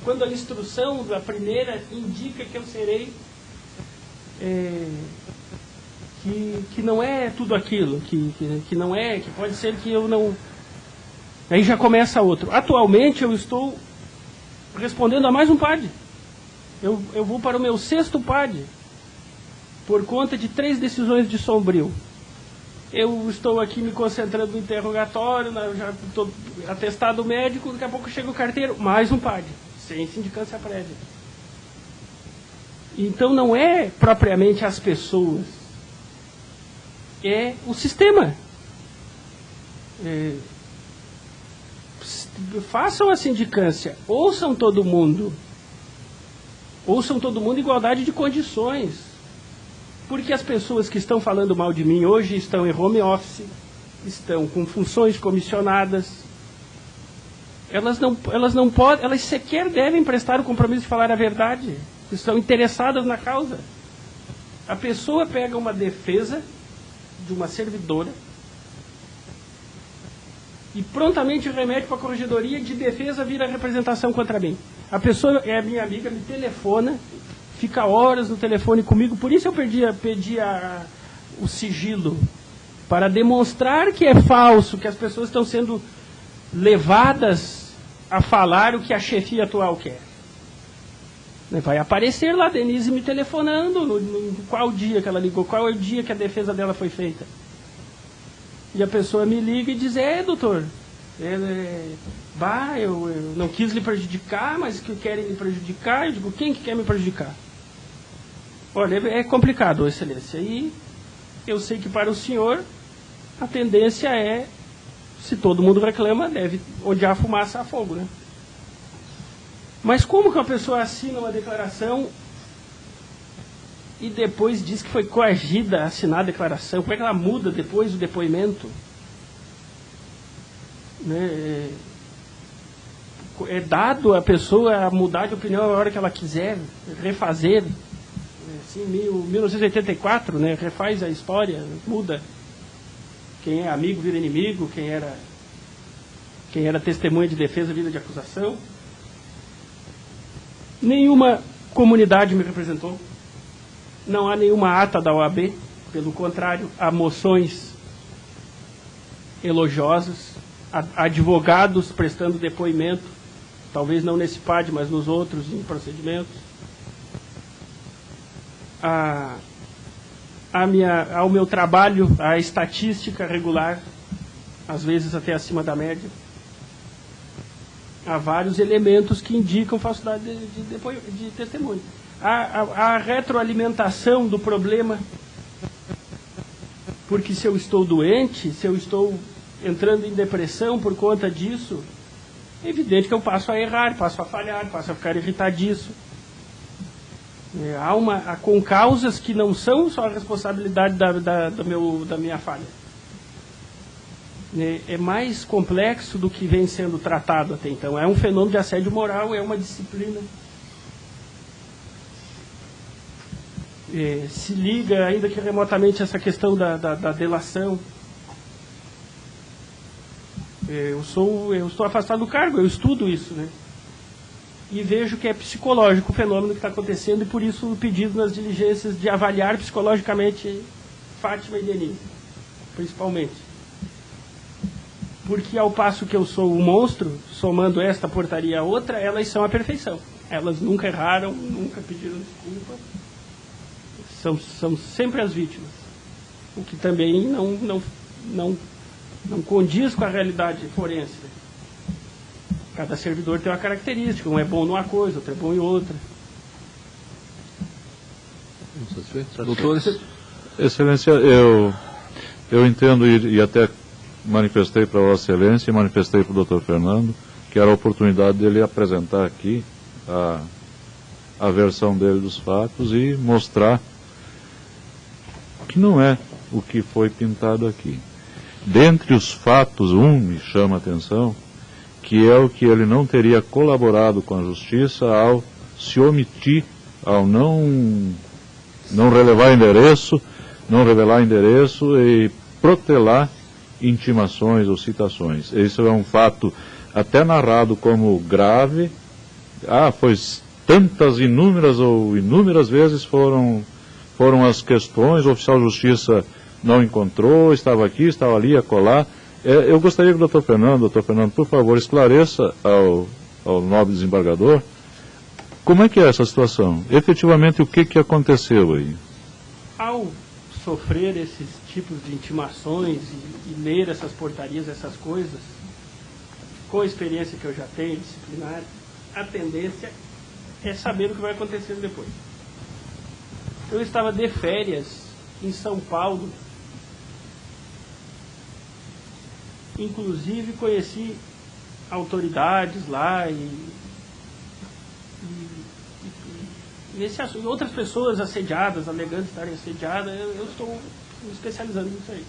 quando a instrução da primeira indica que eu serei, que não é tudo aquilo, que não é, que pode ser que eu não... Aí já começa outro. Atualmente eu estou respondendo a mais um PAD. Eu vou para o meu 6º PAD, por conta de 3 decisões de Sombrio. Eu estou aqui me concentrando no interrogatório, já estou atestado médico, daqui a pouco chega o carteiro, mais um PAD, sem sindicância prévia. Então não é propriamente as pessoas, é o sistema. Façam a sindicância, ouçam todo mundo em igualdade de condições. Porque as pessoas que estão falando mal de mim hoje estão em home office, estão com funções comissionadas. Elas não podem, elas sequer devem prestar o compromisso de falar a verdade. Estão interessadas na causa. A pessoa pega uma defesa de uma servidora e prontamente remete para a corregedoria de defesa, vira representação contra mim. A pessoa é minha amiga, me telefona, fica horas no telefone comigo, por isso eu pedi o sigilo, para demonstrar que é falso, que as pessoas estão sendo levadas a falar o que a chefia atual quer. Vai aparecer lá Denise me telefonando, no qual dia que ela ligou, qual é o dia que a defesa dela foi feita. E a pessoa me liga e diz, doutor, eu não quis lhe prejudicar, mas que querem me prejudicar. Eu digo, quem que quer me prejudicar? Olha, é complicado, Excelência. E eu sei que para o senhor a tendência é, se todo mundo reclama, onde há fumaça há fogo, né? Mas como que uma pessoa assina uma declaração e depois diz que foi coagida a assinar a declaração? Como é que ela muda depois do depoimento? Né? É dado a pessoa mudar de opinião a hora que ela quiser, refazer. Assim, 1984, né? Refaz a história, muda. Quem é amigo vira inimigo, quem era testemunha de defesa vira de acusação. Nenhuma comunidade me representou. Não há nenhuma ata da OAB. Pelo contrário, há moções elogiosas, advogados prestando depoimento, talvez não nesse PAD, mas nos outros em procedimentos. Ao meu trabalho, a estatística regular, às vezes até acima da média. Há vários elementos que indicam falsidade de testemunho. A retroalimentação do problema, porque se eu estou doente, se eu estou entrando em depressão por conta disso, é evidente que eu passo a errar, passo a falhar, passo a ficar irritadiço. Com causas que não são só a responsabilidade da minha falha. É mais complexo do que vem sendo tratado até então. É um fenômeno de assédio moral, é uma disciplina. Se liga, ainda que remotamente, essa questão da delação. Eu estou afastado do cargo, eu estudo isso, né? E vejo que é psicológico o fenômeno que está acontecendo, e por isso o pedido nas diligências de avaliar psicologicamente Fátima e Denise, principalmente. Porque ao passo que eu sou um monstro, somando esta portaria a outra, elas são a perfeição. Elas nunca erraram, nunca pediram desculpa. São sempre as vítimas. O que também não condiz com a realidade forense. Cada servidor tem uma característica, um é bom numa coisa, outro é bom em outra. Doutores? Excelência, eu entendo e até manifestei para Vossa Excelência e manifestei para o Dr. Fernando que era a oportunidade dele apresentar aqui a versão dele dos fatos e mostrar que não é o que foi pintado aqui. Dentre os fatos, me chama a atenção, que é o que ele não teria colaborado com a Justiça ao se omitir, ao não revelar endereço e protelar intimações ou citações. Isso é um fato até narrado como grave. Pois tantas, inúmeras vezes foram as questões, o oficial de justiça não encontrou, estava aqui, estava ali, acolá. Eu gostaria que o doutor Fernando, por favor, esclareça ao nobre desembargador como é que é essa situação. Efetivamente, o que aconteceu aí? Ao sofrer esses tipos de intimações e ler essas portarias, essas coisas, com a experiência que eu já tenho, disciplinar, a tendência é saber o que vai acontecer depois. Eu estava de férias em São Paulo, inclusive conheci autoridades lá e nesse assunto, outras pessoas assediadas, alegando estarem assediadas. Eu estou me especializando nisso aí.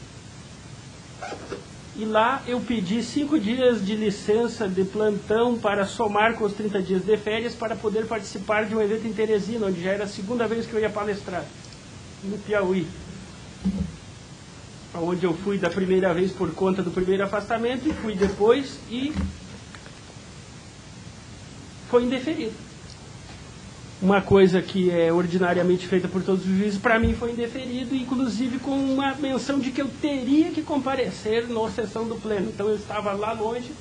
E lá eu pedi 5 dias de licença de plantão para somar com os 30 dias de férias para poder participar de um evento em Teresina, onde já era a segunda vez que eu ia palestrar, no Piauí. Onde eu fui da primeira vez por conta do primeiro afastamento e fui depois e foi indeferido. Uma coisa que é ordinariamente feita por todos os juízes, para mim foi indeferido, inclusive com uma menção de que eu teria que comparecer na sessão do pleno. Então eu estava lá longe,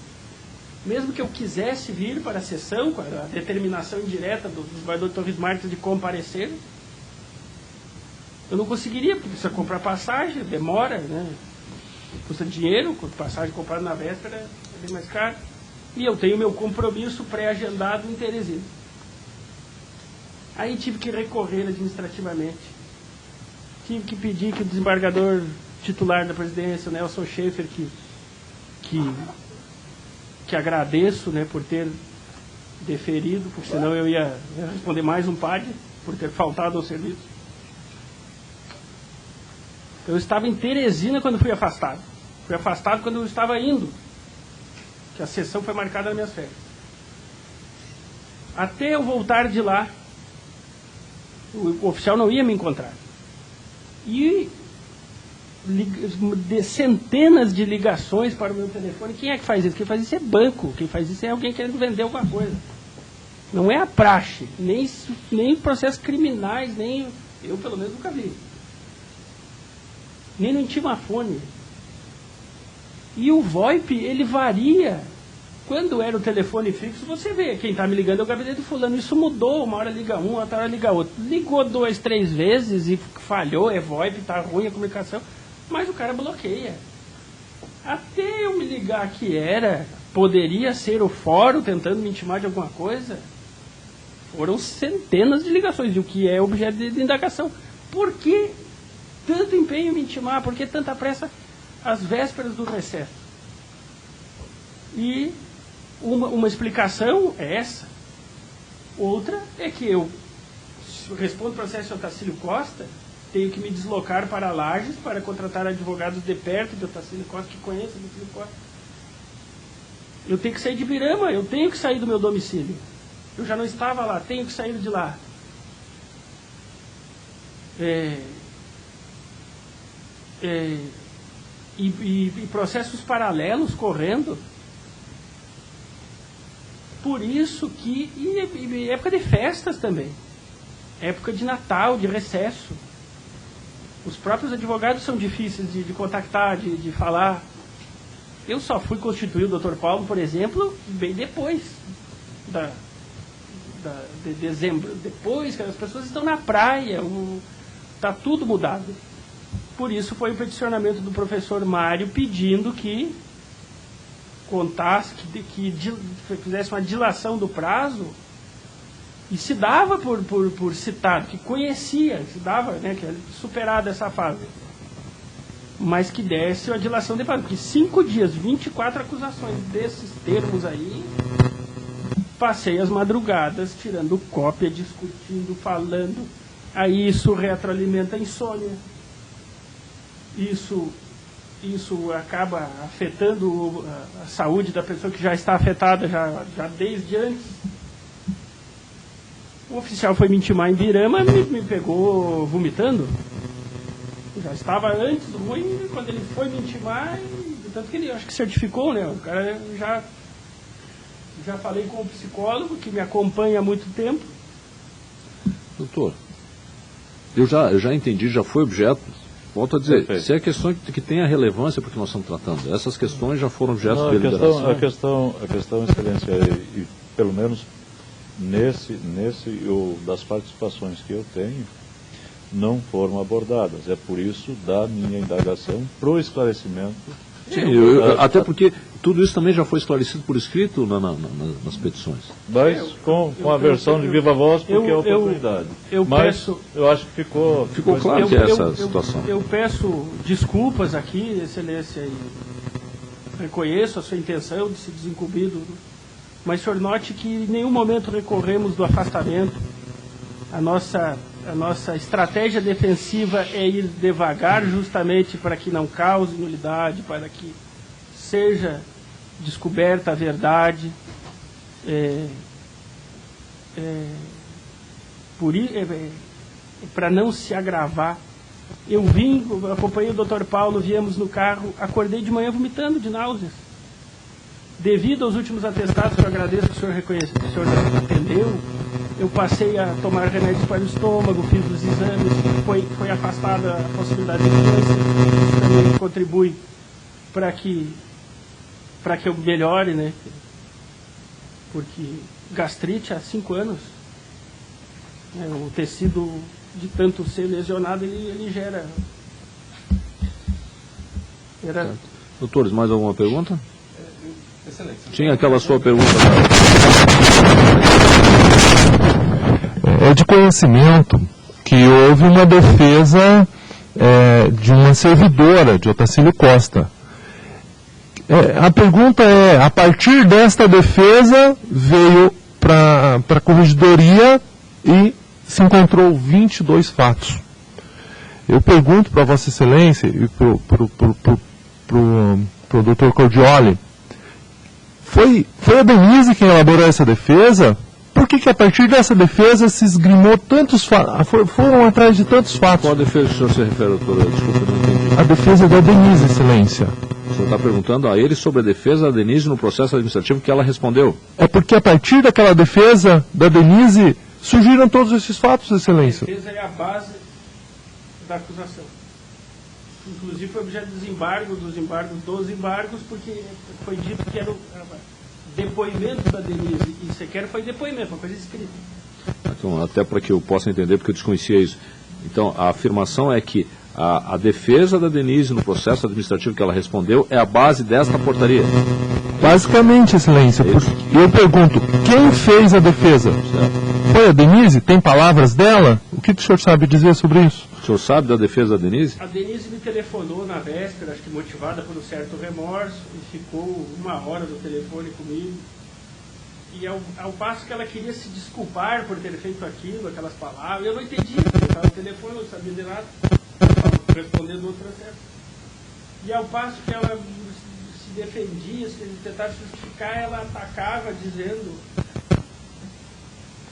mesmo que eu quisesse vir para a sessão, com a determinação indireta do desembargador Torres Marques de comparecer, eu não conseguiria, porque precisa comprar passagem, demora, né? Custa dinheiro, passagem comprada na véspera é bem mais caro, e eu tenho meu compromisso pré-agendado em Teresina. Aí tive que recorrer administrativamente. Tive que pedir que o desembargador titular da presidência, o Nelson Schaefer, que agradeço, né, por ter deferido, porque senão eu ia responder mais um PAD, por ter faltado ao serviço. Eu estava em Teresina quando fui afastado. Fui afastado quando eu estava indo, que a sessão foi marcada nas minhas férias. Até eu voltar de lá, o oficial não ia me encontrar. E de centenas de ligações para o meu telefone. Quem é que faz isso? Quem faz isso é banco. Quem faz isso é alguém querendo vender alguma coisa. Não é a praxe, nem processos criminais, nem eu pelo menos nunca vi. Nem no intimafone. E o VoIP, ele varia. Quando era o telefone fixo, você vê, quem está me ligando é o gabinete do fulano. Isso mudou, uma hora liga um, outra hora liga outro. Ligou 2, 3 vezes e falhou, é VoIP, está ruim a comunicação, mas o cara bloqueia. Até eu me ligar que poderia ser o fórum tentando me intimar de alguma coisa, foram centenas de ligações, e o que é objeto de indagação. Por que tanto empenho em me intimar? Por que tanta pressa às vésperas do recesso? E uma explicação é essa. Outra é que eu respondo o processo de Otacílio Costa, tenho que me deslocar para Lages para contratar advogados de perto de Otacílio Costa, que conheçam Otacílio Costa. Eu tenho que sair de Birama, eu tenho que sair do meu domicílio. Eu já não estava lá, tenho que sair de lá. E processos paralelos correndo. Por isso que... E época de festas também. Época de Natal, de recesso. Os próprios advogados são difíceis de contactar, de falar. Eu só fui constituir o Dr. Paulo, por exemplo, bem depois de dezembro. Depois que as pessoas estão na praia, está tudo mudado. Por isso foi o peticionamento do professor Mário pedindo que contasse, que fizesse uma dilação do prazo, e se dava por citado, que conhecia, se dava, né, que era superada essa fase, mas que desse uma dilação de prazo, porque 5 dias, 24 acusações desses termos aí, passei as madrugadas tirando cópia, discutindo, falando, aí isso retroalimenta a insônia, isso acaba afetando a saúde da pessoa que já está afetada já desde antes. O oficial foi me intimar em Birama, me pegou vomitando. Já estava antes ruim, quando ele foi me intimar, Tanto que ele, acho que certificou, né? O cara já falei com o psicólogo, que me acompanha há muito tempo. Doutor, eu já entendi, já foi objeto. Volto a dizer, Perfeito. se é questão que tenha relevância porque nós estamos tratando, essas questões já foram objeto Não, de deliberação. a questão, excelência, e pelo menos nesse das participações que eu tenho, não foram abordadas. É por isso da minha indagação pro esclarecimento. Sim, até porque tudo isso também já foi esclarecido por escrito nas petições. Mas com a versão de viva voz, porque é a oportunidade. Mas eu acho que ficou claro que é essa situação. Eu peço desculpas aqui, Excelência, e reconheço a sua intenção de se desincumbir, mas o senhor note que em nenhum momento recorremos do afastamento. A nossa estratégia defensiva é ir devagar, justamente para que não cause nulidade, para que seja descoberta a verdade, para não se agravar. Eu acompanhei o Dr. Paulo, viemos no carro, acordei de manhã vomitando de náuseas. Devido aos últimos atestados, que eu agradeço que o senhor reconheceu, que o senhor atendeu, eu passei a tomar remédios para o estômago, fiz os exames, foi afastada a possibilidade de câncer, isso também contribui para que eu melhore, né? Porque gastrite há 5 anos, né? O tecido de tanto ser lesionado, ele gera... Doutores, mais alguma pergunta? Excelente. Tinha aquela sua pergunta. É de conhecimento que houve uma defesa de uma servidora de Otacílio Costa. A pergunta é, a partir desta defesa veio para a corregedoria e se encontrou 22 fatos. Eu pergunto para Vossa Excelência e para o Dr. Cordioli, foi a Denise quem elaborou essa defesa? Por que a partir dessa defesa se esgrimou tantos fatos, foram atrás de tantos fatos? Qual a defesa que o senhor se refere, doutora? Desculpa, não entendi. A defesa da Denise, Excelência. O senhor está perguntando a ele sobre a defesa da Denise no processo administrativo que ela respondeu. É porque a partir daquela defesa da Denise surgiram todos esses fatos, Excelência. A defesa é a base da acusação. Inclusive foi objeto dos embargos, dos embargos, porque foi dito que era o depoimento da Denise, e sequer foi depoimento, uma coisa escrita. Então, até para que eu possa entender, porque eu desconhecia isso. Então, a afirmação é que a defesa da Denise no processo administrativo que ela respondeu é a base desta portaria. Basicamente, Excelência, eu pergunto, quem fez a defesa? Certo. Foi a Denise? Tem palavras dela? O que o senhor sabe dizer sobre isso? O senhor sabe da defesa da Denise? A Denise me telefonou na véspera, acho que motivada por um certo remorso, e ficou 1 hora no telefone comigo. E ao passo que ela queria se desculpar por ter feito aquilo, aquelas palavras, eu não entendi, eu estava no telefone, eu não sabia de nada, estava respondendo outro processo. E ao passo que ela se defendia, se tentava justificar, ela atacava dizendo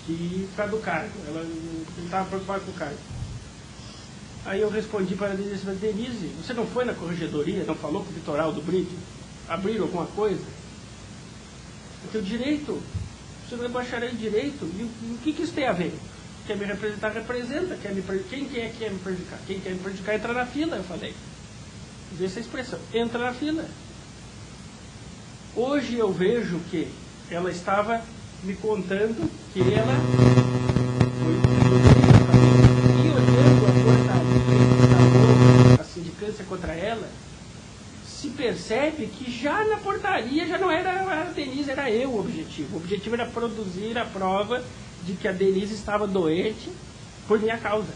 que por causa do cargo, ela não estava preocupada com o cargo. Aí eu respondi para a Denise, mas Denise, você não foi na corregedoria, não falou com o litoral do Brito? Abriram alguma coisa? O teu direito, você não é bacharel em direito, e o que isso tem a ver? Quer me representar, representa, quem é que quer me prejudicar? Quem quer me prejudicar entra na fila, eu falei. Usei essa expressão, entra na fila. Hoje eu vejo que ela estava me contando que ela foi e olhando a portaria que instalou a sindicância contra ela, se percebe que já na portaria já não era a Denise, era eu o objetivo. O objetivo era produzir a prova de que a Denise estava doente por minha causa.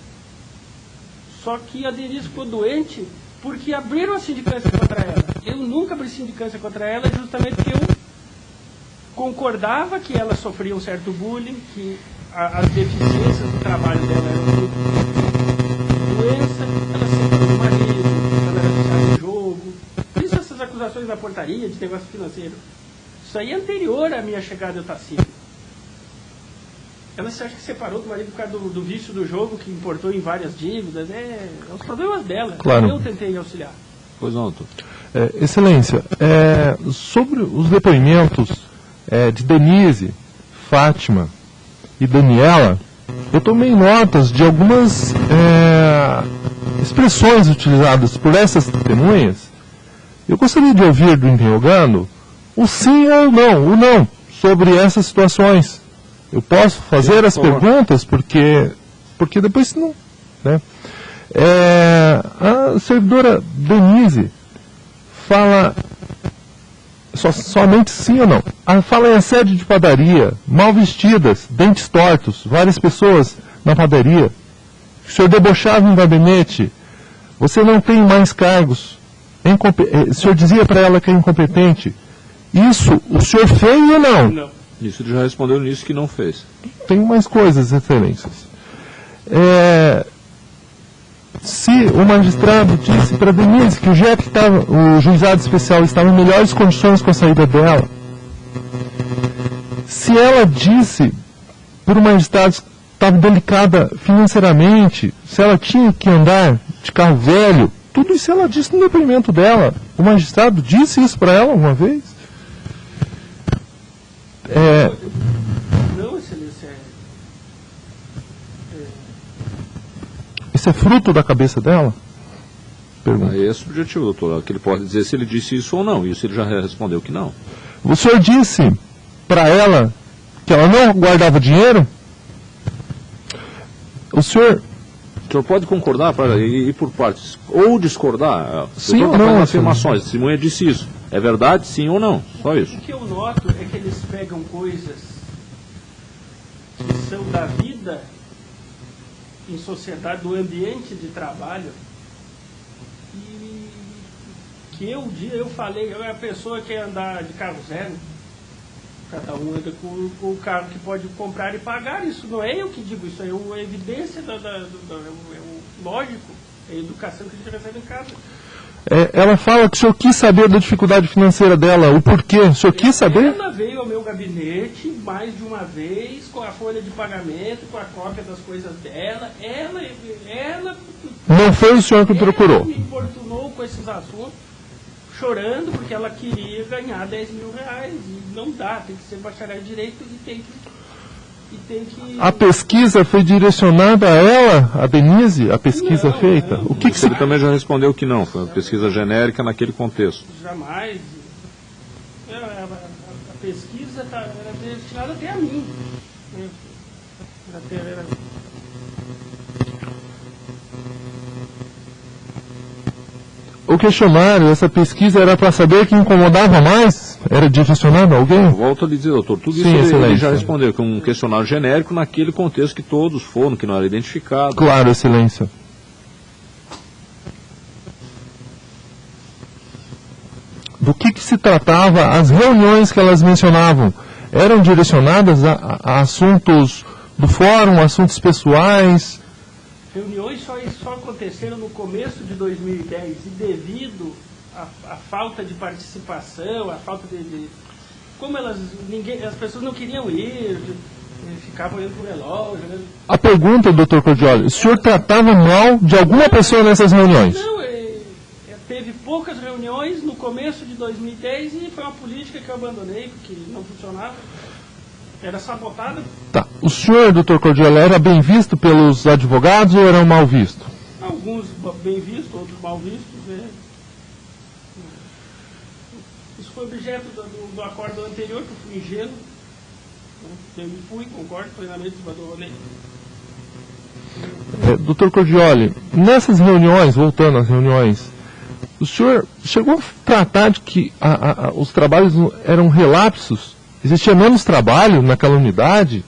Só que a Denise ficou doente porque abriram a sindicância contra ela. Eu nunca abri sindicância contra ela justamente porque eu concordava que ela sofria um certo bullying, que as deficiências do trabalho dela eram doença, ela separou do marido, ela era viciada em jogo. Isso, essas acusações da portaria de negócio financeiro. Isso aí é anterior à minha chegada em Otacílio. Ela se acha que separou do marido por causa do vício do jogo, que importou em várias dívidas. Os problemas dela. Claro. Eu tentei auxiliar. Pois não, doutor. Excelência, sobre os depoimentos de Denise, Fátima e Daniela, eu tomei notas de algumas expressões utilizadas por essas testemunhas. Eu gostaria de ouvir do interrogando o sim ou não, o não, sobre essas situações. Eu posso fazer as perguntas, porque depois não... Né? A servidora Denise fala somente sim ou não. Fala em assédio de padaria, mal vestidas, dentes tortos, várias pessoas na padaria. O senhor debochava em gabinete, você não tem mais cargos. O senhor dizia para ela que é incompetente. Isso o senhor fez ou não? Não. Isso ele já respondeu nisso que não fez. Tem mais coisas, excelências. Se o magistrado disse para Denise que o juizado especial estava em melhores condições com a saída dela, se ela disse para o magistrado que estava delicada financeiramente, se ela tinha que andar de carro velho, tudo isso ela disse no depoimento dela. O magistrado disse isso para ela uma vez? Não, excelência. Isso é fruto da cabeça dela? Pergunta. Aí é subjetivo, doutor. Que ele pode dizer se ele disse isso ou não. Isso ele já respondeu que não. O senhor disse para ela que ela não guardava dinheiro? O senhor pode concordar para ir por partes, ou discordar. Sim ou tá não, fazendo sim. afirmações. A testemunha disse isso. É verdade, sim ou não? Só isso. O que eu noto é que eles pegam coisas que são da vida em sociedade, do ambiente de trabalho, e que um dia eu falei, a pessoa quer andar de carro zero, cada um anda com o carro que pode comprar e pagar. Isso não é eu que digo, isso é a evidência, é o lógico, é a educação que a gente recebe em casa. Ela fala que o senhor quis saber da dificuldade financeira dela, o porquê? O senhor quis saber? Ela veio ao meu gabinete mais de uma vez com a folha de pagamento, com a cópia das coisas dela. Ela Não foi o senhor que procurou? me importunou com esses assuntos, chorando porque ela queria ganhar 10 mil reais. E não dá, tem que ser bacharel em direito e tem que... A pesquisa foi direcionada a ela, a Denise, a pesquisa feita? O que Isso ele também já respondeu que não. Foi uma pesquisa genérica naquele contexto. Jamais. A pesquisa era destinada até a mim. O questionário, essa pesquisa era para saber quem incomodava mais? Era direcionado a alguém? Volto a lhe dizer, doutor, tudo Sim, isso ele excelência. já respondeu, que é um questionário genérico naquele contexto que todos foram, que não era identificado. Claro, excelência. Do que se tratava as reuniões que elas mencionavam? Eram direcionadas a assuntos do fórum, assuntos pessoais? Reuniões só aconteceram no começo de 2010 e devido à falta de participação, à falta de como as pessoas não queriam ir, ficavam olhando pro relógio. Né? A pergunta, doutor Cordioli, o senhor tratava mal de alguma pessoa nessas reuniões? Não, teve poucas reuniões no começo de 2010 e foi uma política que eu abandonei, porque não funcionava. Era sabotada. Tá. O senhor, doutor Cordioli, era bem visto pelos advogados ou era mal visto? Alguns bem vistos, outros mal vistos. Isso foi objeto do acordo anterior, que eu fui ingênuo. Eu me fui, concordo plenamente, abandonei. Doutor Cordioli, nessas reuniões, voltando às reuniões, o senhor chegou a tratar de que os trabalhos eram relapsos? Existia menos trabalho naquela unidade?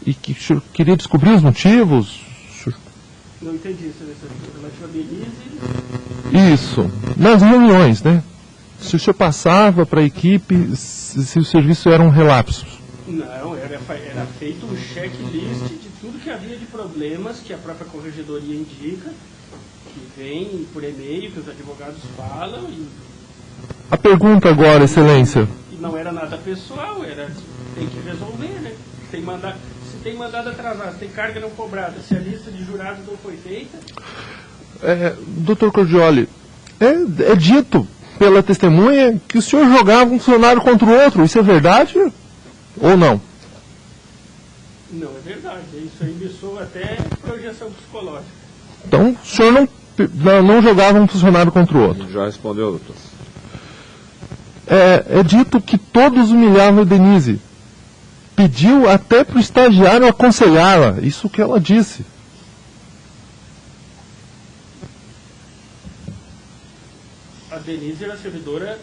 E que o senhor queria descobrir os motivos? Não entendi isso, relativo a Denise. Isso, nas reuniões, né? Se o senhor passava para a equipe, se os serviços eram relapsos? Não, era feito um checklist de tudo que havia de problemas que a própria corregedoria indica, que vem por e-mail, que os advogados falam. A pergunta agora, excelência. E não era nada pessoal, tem que resolver, né? Se tem mandado atrasar, se tem carga não cobrada, se a lista de jurados não foi feita. Doutor Cordioli, É dito pela testemunha que o senhor jogava um funcionário contra o outro. Isso é verdade ou não? Não, é verdade. Isso aí me soa até projeção psicológica. Então, o senhor não jogava um funcionário contra o outro. Já respondeu, doutor. É dito que todos humilhavam a Denise. Pediu até para o estagiário aconselhá-la. Isso que ela disse. A Denise era servidora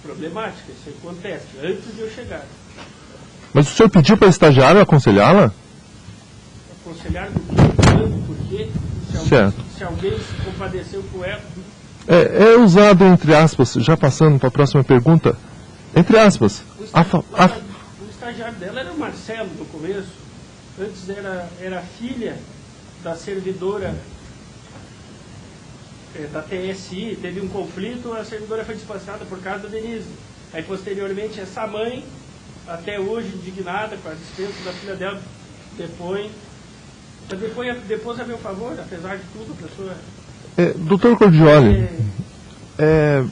problemática, isso acontece, antes de eu chegar. Mas o senhor pediu para o estagiário aconselhá-la? Aconselhar do quê? Quando? Por quê? Se alguém se compadeceu com ela. É usado entre aspas, já passando para a próxima pergunta, entre aspas. O estagiário dela era o Marcelo no começo. Antes era filha da servidora da TSI, teve um conflito, a servidora foi dispensada por causa da Denise. Aí posteriormente essa mãe, até hoje indignada com a dispensa da filha dela, depõe a meu favor, apesar de tudo, a pessoa... Doutor Cordioli,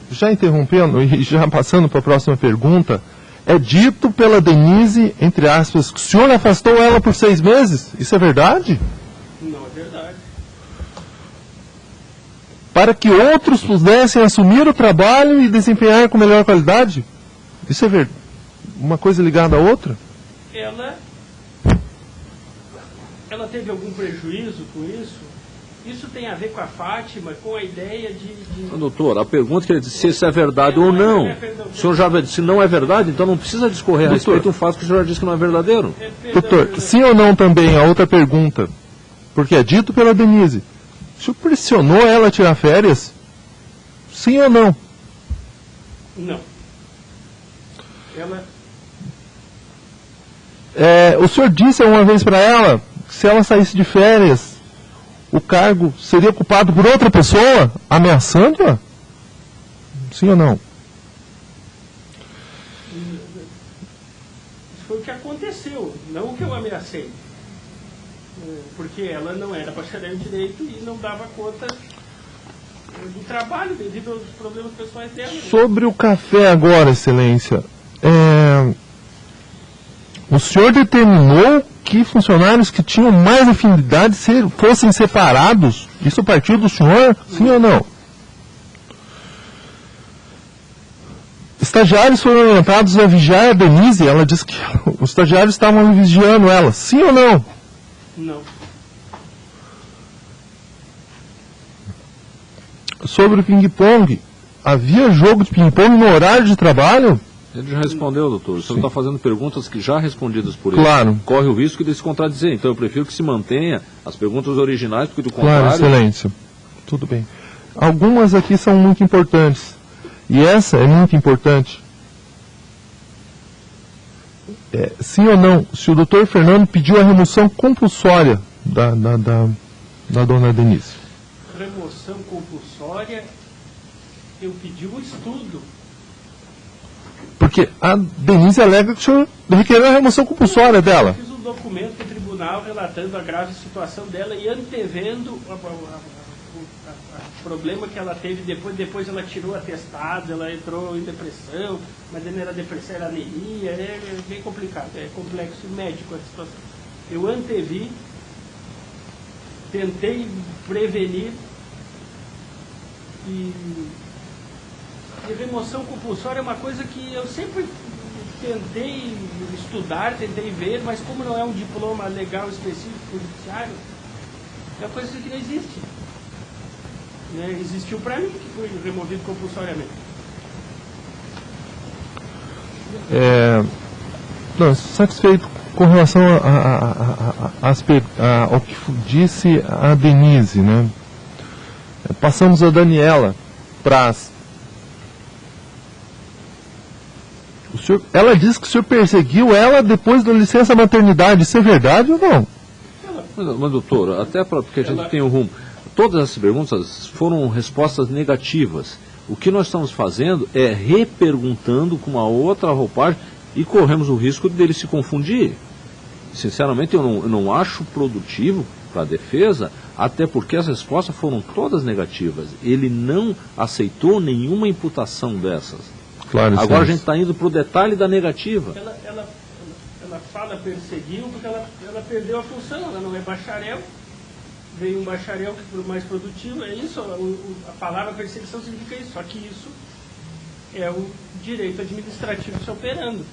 já interrompendo e já passando para a próxima pergunta, é dito pela Denise, entre aspas, que o senhor afastou ela por 6 meses? Isso é verdade? Não, é verdade. Para que outros pudessem assumir o trabalho e desempenhar com melhor qualidade? Isso é verdade? Uma coisa ligada à outra? Ela teve algum prejuízo com isso? Isso tem a ver com a Fátima, com a ideia de... Doutor, a pergunta que ele disse se isso é verdade ou não. O senhor já disse se não é verdade, então não precisa discorrer a respeito de um fato que o senhor já disse que não é verdadeiro. Doutor, sim ou não também a outra pergunta? Porque é dito pela Denise. O senhor pressionou ela a tirar férias? Sim ou não? Não. O senhor disse uma vez para ela que se ela saísse de férias, o cargo seria ocupado por outra pessoa, ameaçando-a? Sim ou não? Isso foi o que aconteceu, não o que eu ameacei. Porque ela não era bacharel em direito e não dava conta do trabalho devido aos problemas pessoais dela. Sobre o café agora, excelência, o senhor determinou que funcionários que tinham mais afinidade fossem separados? Isso partiu do senhor? Sim ou não? Estagiários foram orientados a vigiar a Denise. Ela disse que os estagiários estavam vigiando ela. Sim ou não? Não. Sobre o ping-pong, havia jogo de ping-pong no horário de trabalho? Ele já respondeu, doutor. O senhor está fazendo perguntas que já respondidas por ele. Claro. Corre o risco de se contradizer. Então eu prefiro que se mantenha as perguntas originais, porque do contrário... Claro, excelência. Tudo bem. Algumas aqui são muito importantes. E essa é muito importante. Sim ou não, se o doutor Fernando pediu a remoção compulsória da dona Denise? Remoção compulsória, eu pedi um estudo. Porque a Denise alega que o senhor requereu a remoção compulsória dela. Eu fiz um documento para o tribunal relatando a grave situação dela e antevendo o problema que ela teve depois ela tirou atestado, ela entrou em depressão, mas não era depressão, era anemia, é bem complicado, é complexo médico a situação. Eu antevi, tentei prevenir e remoção compulsória é uma coisa que eu sempre tentei estudar, tentei ver, mas como não é um diploma legal específico judiciário, é uma coisa que não existe. Existiu para mim que foi removido compulsoriamente. Não, satisfeito com relação ao que disse a Denise, né? Passamos a Daniela Praz. Ela disse que o senhor perseguiu ela depois da licença maternidade. Isso é verdade ou não? Mas doutor, até porque a gente tem um rumo. Todas essas perguntas foram respostas negativas. O que nós estamos fazendo é reperguntando com uma outra roupagem e corremos o risco dele se confundir. Sinceramente, eu não acho produtivo para a defesa, até porque as respostas foram todas negativas. Ele não aceitou nenhuma imputação dessas. Claro, Agora a sim. gente está indo para o detalhe da negativa. Ela fala perseguiu porque ela perdeu a função, ela não é bacharel. Veio um bacharel que foi mais produtivo, é isso, a palavra perseguição significa isso, só que isso é o direito administrativo se operando.